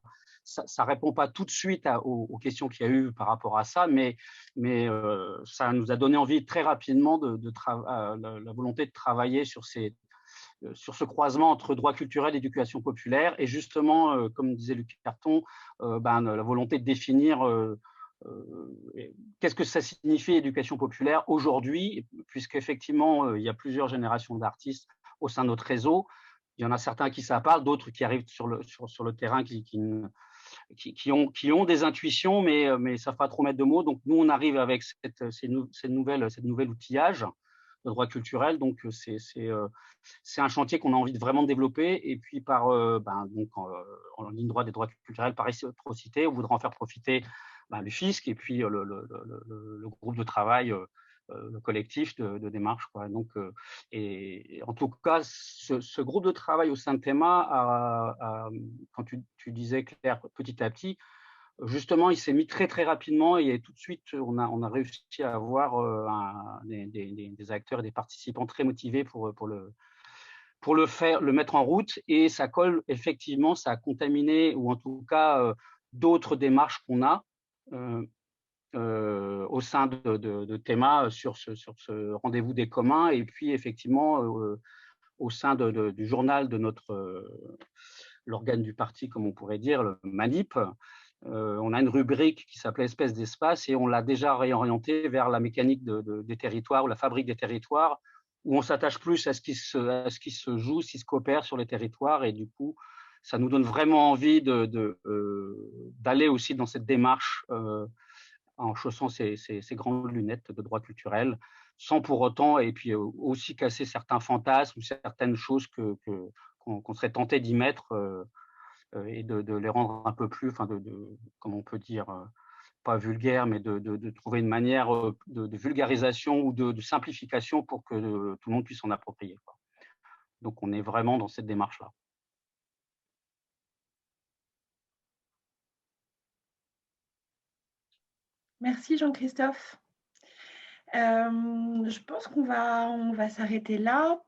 répond pas tout de suite aux questions qu'il y a eu par rapport à ça, mais ça nous a donné envie très rapidement la volonté de travailler sur sur ce croisement entre droit culturel et éducation populaire. Et justement, comme disait Luc Carton, la volonté de définir qu'est-ce que ça signifie éducation populaire aujourd'hui, puisqu'effectivement, il y a plusieurs générations d'artistes au sein de notre réseau. Il y en a certains qui ça parle, d'autres qui arrivent sur le terrain qui ont des intuitions, mais ne savent pas trop mettre de mots. Donc, nous, on arrive avec cette nouvelle outillage de droit culturel. Donc, c'est un chantier qu'on a envie de vraiment développer. Et puis, en ligne droite des droits culturels, par réciprocité, on voudra en faire profiter le fisc et puis le groupe de travail, le collectif de démarche, quoi. Donc, et en tout cas, ce groupe de travail au sein de Théma, quand tu disais, Claire, petit à petit, justement, il s'est mis très, très rapidement et tout de suite, on a réussi à avoir des acteurs et des participants très motivés pour le mettre en route. Et ça colle, effectivement, ça a contaminé, ou en tout cas, d'autres démarches qu'on a au sein de Théma sur ce rendez-vous des communs. Et puis, effectivement, au sein du journal de l'organe du parti, comme on pourrait dire, le MANIP, on a une rubrique qui s'appelait Espèces d'espace et on l'a déjà réorientée vers la mécanique des territoires ou la fabrique des territoires, où on s'attache plus à ce qui se joue, ce qui se coopère sur les territoires. Et du coup, ça nous donne vraiment envie d'aller aussi dans cette démarche en chaussant ces grandes lunettes de droit culturel, sans pour autant, et puis aussi casser certains fantasmes ou certaines choses qu'on serait tenté d'y mettre et de les rendre un peu plus, comme on peut dire, pas vulgaire, mais de trouver une manière de vulgarisation ou de simplification pour que tout le monde puisse s'en approprier, quoi. Donc, on est vraiment dans cette démarche-là. Merci Jean-Christophe. Je pense qu'on va s'arrêter là.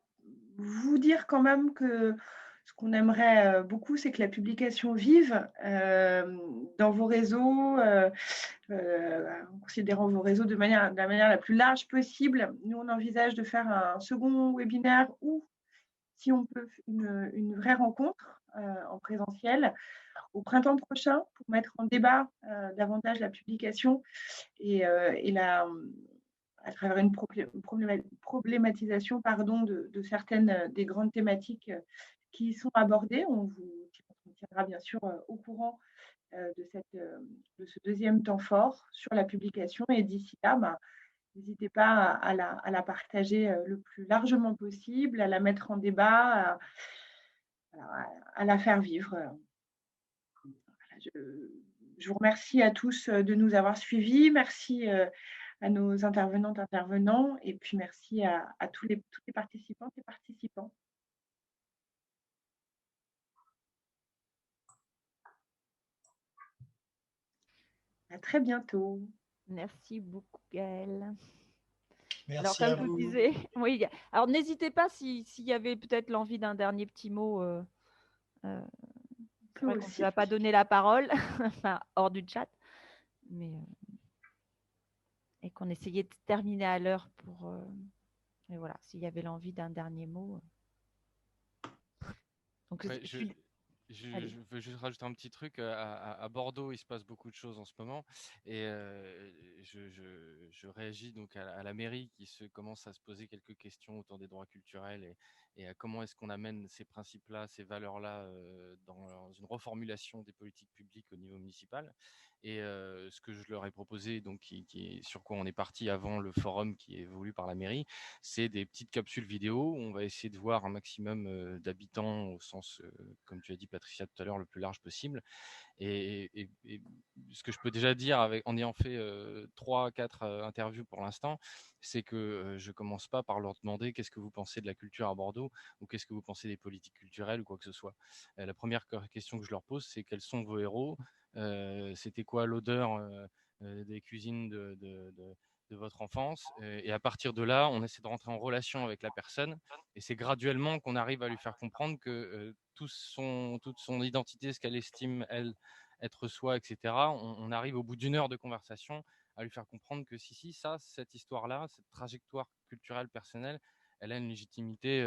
Vous dire quand même que ce qu'on aimerait beaucoup, c'est que la publication vive dans vos réseaux, en considérant vos réseaux de la manière la plus large possible. Nous, on envisage de faire un second webinaire ou, si on peut, une vraie rencontre en présentiel au printemps prochain pour mettre en débat davantage la publication et à travers une problématisation de certaines des grandes thématiques qui y sont abordées. On vous tiendra bien sûr au courant de ce deuxième temps fort sur la publication. Et d'ici là, n'hésitez pas à la partager le plus largement possible, à la mettre en débat, à la faire vivre. Je vous remercie à tous de nous avoir suivis. Merci à nos intervenantes, intervenants, et puis merci à toutes les participantes et participants. À très bientôt. Merci beaucoup, Gaëlle. Merci alors, à comme vous. je disais, oui, alors n'hésitez pas s'il y avait peut-être l'envie d'un dernier petit mot. C'est vrai qu'on ne va pas donner la parole, enfin, hors du chat, mais et qu'on essayait de terminer à l'heure pour. Mais voilà, s'il y avait l'envie d'un dernier mot. Donc, ouais, je veux juste rajouter un petit truc. À Bordeaux, il se passe beaucoup de choses en ce moment. Et je réagis donc à la mairie qui commence à se poser quelques questions autour des droits culturels et à comment est-ce qu'on amène ces principes-là, ces valeurs-là dans une reformulation des politiques publiques au niveau municipal. Et ce que je leur ai proposé, donc sur quoi on est parti avant le forum qui est voulu par la mairie, c'est des petites capsules vidéo où on va essayer de voir un maximum d'habitants au sens, comme tu as dit Patricia tout à l'heure, le plus large possible. Et ce que je peux déjà dire en ayant fait 3-4 interviews pour l'instant, c'est que je commence pas par leur demander qu'est-ce que vous pensez de la culture à Bordeaux ou qu'est-ce que vous pensez des politiques culturelles ou quoi que ce soit. La première question que je leur pose, c'est quels sont vos héros, c'était quoi l'odeur des cuisines de votre enfance, et à partir de là, on essaie de rentrer en relation avec la personne, et c'est graduellement qu'on arrive à lui faire comprendre que toute son identité, ce qu'elle estime, elle, être soi, etc., on arrive au bout d'une heure de conversation à lui faire comprendre que cette histoire-là, cette trajectoire culturelle personnelle, elle a une légitimité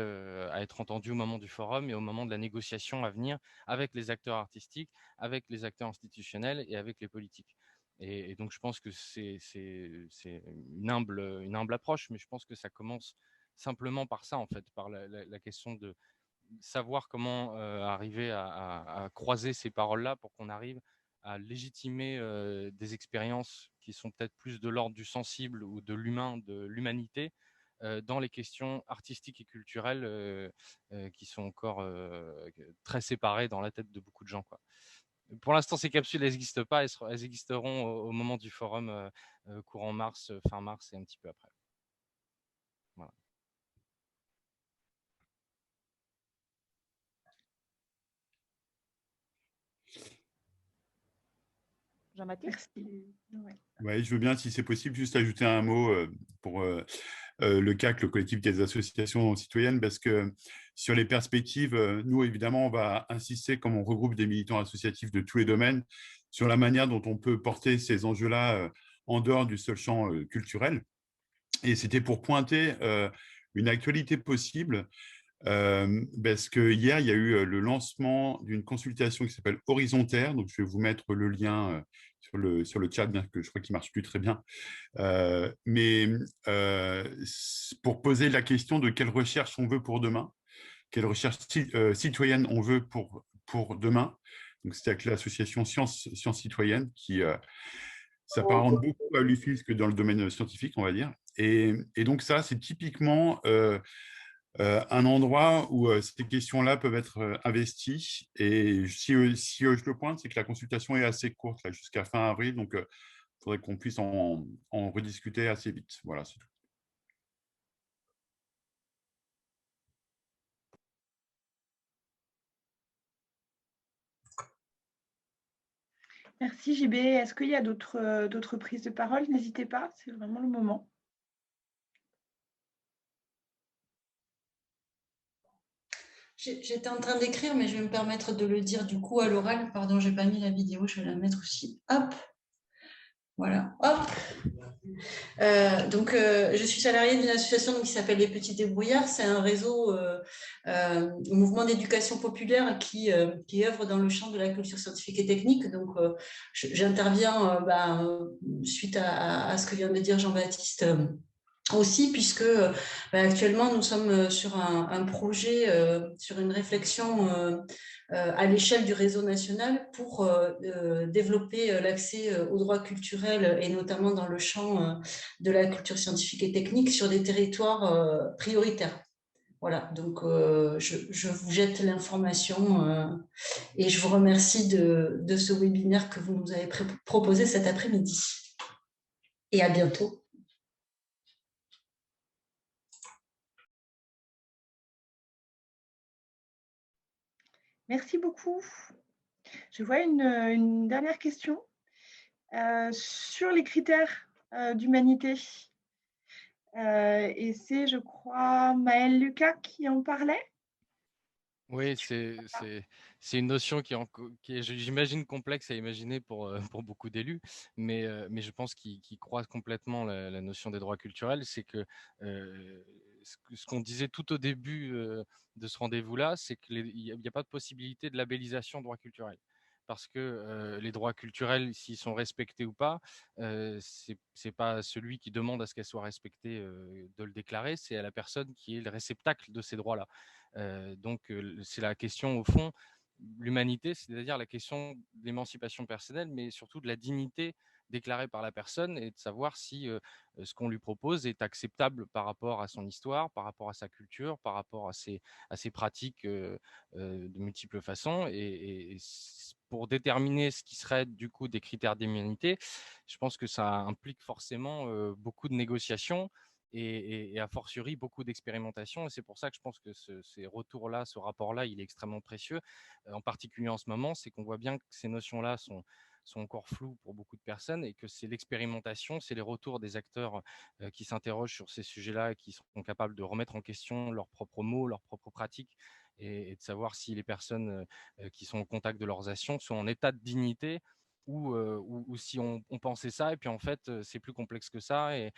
à être entendue au moment du forum et au moment de la négociation à venir avec les acteurs artistiques, avec les acteurs institutionnels et avec les politiques. Et donc, je pense que c'est une humble approche, mais je pense que ça commence simplement par ça, en fait, par la question de savoir comment arriver à croiser ces paroles-là pour qu'on arrive à légitimer des expériences qui sont peut-être plus de l'ordre du sensible ou de l'humain, de l'humanité, dans les questions artistiques et culturelles qui sont encore très séparées dans la tête de beaucoup de gens, quoi. Pour l'instant, ces capsules n'existent pas, elles existeront au moment du forum courant mars, fin mars et un petit peu après. Voilà. Jean-Baptiste? Merci. Ouais, je veux bien, si c'est possible, juste ajouter un mot pour le CAC, le collectif des associations citoyennes, parce que sur les perspectives, nous, évidemment, on va insister, comme on regroupe des militants associatifs de tous les domaines, sur la manière dont on peut porter ces enjeux-là en dehors du seul champ culturel. Et c'était pour pointer une actualité possible, parce que hier, il y a eu le lancement d'une consultation qui s'appelle Horizontaire. Donc, je vais vous mettre le lien sur le chat, bien que je crois qu'il ne marche plus très bien. Mais pour poser la question de quelle recherche on veut pour demain, quelle recherche citoyenne on veut pour demain. Donc, c'était avec l'association Sciences Citoyennes qui s'apparente beaucoup à l'UFIS que dans le domaine scientifique, on va dire. Et donc, ça, c'est typiquement un endroit où ces questions-là peuvent être investies. Et si je le pointe, c'est que la consultation est assez courte, là, jusqu'à fin avril. Donc, il faudrait qu'on puisse en rediscuter assez vite. Voilà, c'est tout. Merci JB. Est-ce qu'il y a d'autres prises de parole? N'hésitez pas, c'est vraiment le moment. J'étais en train d'écrire, mais je vais me permettre de le dire du coup à l'oral. Pardon, j'ai pas mis la vidéo, je vais la mettre aussi. Hop, voilà, hop. Je suis salariée d'une association qui s'appelle Les Petits Débrouillards. C'est un réseau, un mouvement d'éducation populaire qui œuvre dans le champ de la culture scientifique et technique. Donc, j'interviens suite à ce que vient de dire Jean-Baptiste. Aussi, puisque actuellement, nous sommes sur un projet, sur une réflexion à l'échelle du réseau national pour développer l'accès aux droits culturels et notamment dans le champ de la culture scientifique et technique sur des territoires prioritaires. Voilà, donc je vous jette l'information et je vous remercie de ce webinaire que vous nous avez proposé cet après-midi. Et à bientôt. Merci beaucoup. Je vois une dernière question sur les critères d'humanité. Et c'est, je crois, Maël Lucas qui en parlait. Oui, c'est une notion qui est, j'imagine, complexe à imaginer pour beaucoup d'élus, mais je pense qu'il croise complètement la notion des droits culturels. C'est que ce qu'on disait tout au début de ce rendez-vous-là, c'est qu'il n'y a pas de possibilité de labellisation droits culturels. Parce que les droits culturels, s'ils sont respectés ou pas, c'est pas celui qui demande à ce qu'elles soient respectées de le déclarer, c'est à la personne qui est le réceptacle de ces droits-là. Donc, c'est la question, au fond, l'humanité, c'est-à-dire la question de l'émancipation personnelle, mais surtout de la dignité déclarée par la personne et de savoir si ce qu'on lui propose est acceptable par rapport à son histoire, par rapport à sa culture, par rapport à ses pratiques de multiples façons. Et pour déterminer ce qui serait du coup des critères d'humanité, je pense que ça implique forcément beaucoup de négociations et a fortiori beaucoup d'expérimentation. Et c'est pour ça que je pense que ces retours-là, ce rapport-là, il est extrêmement précieux, en particulier en ce moment, c'est qu'on voit bien que ces notions-là sont encore floues pour beaucoup de personnes et que c'est l'expérimentation, c'est les retours des acteurs qui s'interrogent sur ces sujets-là et qui sont capables de remettre en question leurs propres mots, leurs propres pratiques et de savoir si les personnes qui sont au contact de leurs actions sont en état de dignité ou si on pensait ça, et puis en fait, c'est plus complexe que ça, et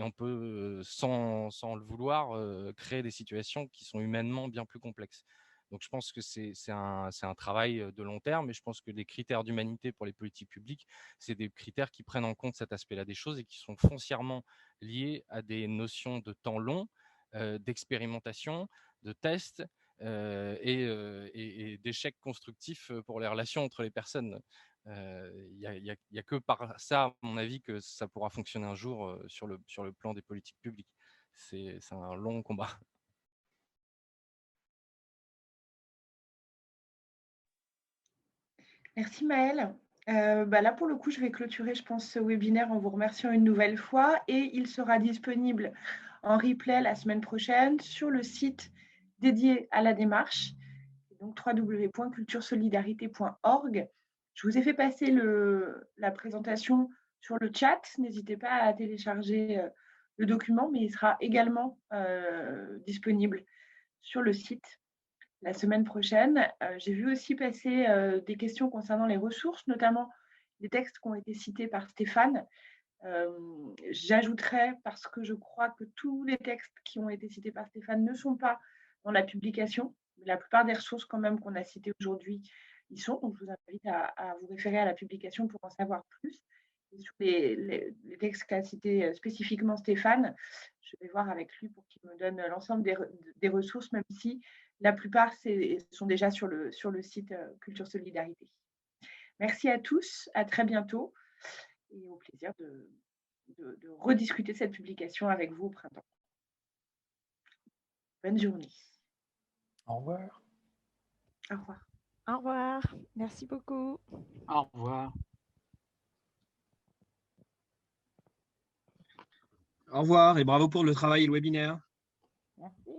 on peut, sans le vouloir, créer des situations qui sont humainement bien plus complexes. Donc, je pense que c'est un travail de long terme, et je pense que les critères d'humanité pour les politiques publiques, c'est des critères qui prennent en compte cet aspect-là des choses et qui sont foncièrement liés à des notions de temps long, d'expérimentation, de tests et d'échecs constructifs pour les relations entre les personnes. Il n'y a que par ça, à mon avis, que ça pourra fonctionner un jour sur le plan des politiques publiques. C'est un long combat. Merci Maëlle. Là, pour le coup, je vais clôturer, je pense, ce webinaire en vous remerciant une nouvelle fois, et il sera disponible en replay la semaine prochaine sur le site dédié à la démarche, donc www.culturesolidarité.org. Je vous ai fait passer la présentation sur le chat. N'hésitez pas à télécharger le document, mais il sera également disponible sur le site la semaine prochaine. J'ai vu aussi passer des questions concernant les ressources, notamment les textes qui ont été cités par Stéphane. J'ajouterais, parce que je crois que tous les textes qui ont été cités par Stéphane ne sont pas dans la publication. La plupart des ressources quand même qu'on a citées aujourd'hui y sont. Donc, je vous invite à vous référer à la publication pour en savoir plus. Et sur les textes qu'a cités spécifiquement Stéphane, je vais voir avec lui pour qu'il me donne l'ensemble des ressources, même si la plupart sont déjà sur le site Culture Solidarité. Merci à tous, à très bientôt, et au plaisir de rediscuter cette publication avec vous au printemps. Bonne journée. Au revoir. Au revoir. Au revoir. Merci beaucoup. Au revoir. Au revoir et bravo pour le travail et le webinaire. Merci.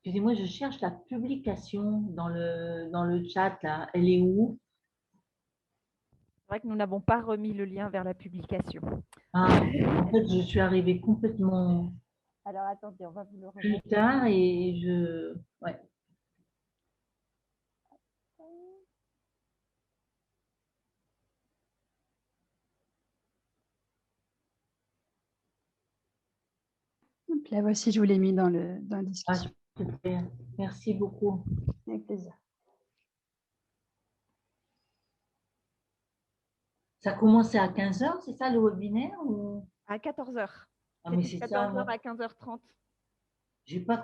Excusez-moi, je cherche la publication dans le chat, là. Elle est où? C'est vrai que nous n'avons pas remis le lien vers la publication. Ah, en fait, je suis arrivée complètement Alors, attendez, on va vous le plus remettre. tard et je... Ouais. La voici, je vous l'ai mis dans la discussion. Ah, super. Merci beaucoup. Avec plaisir. Ça commençait à 15h, c'est ça le webinaire ou... À 14h. Ah, mais c'est ça, 14h moi. à 15h30. J'ai pas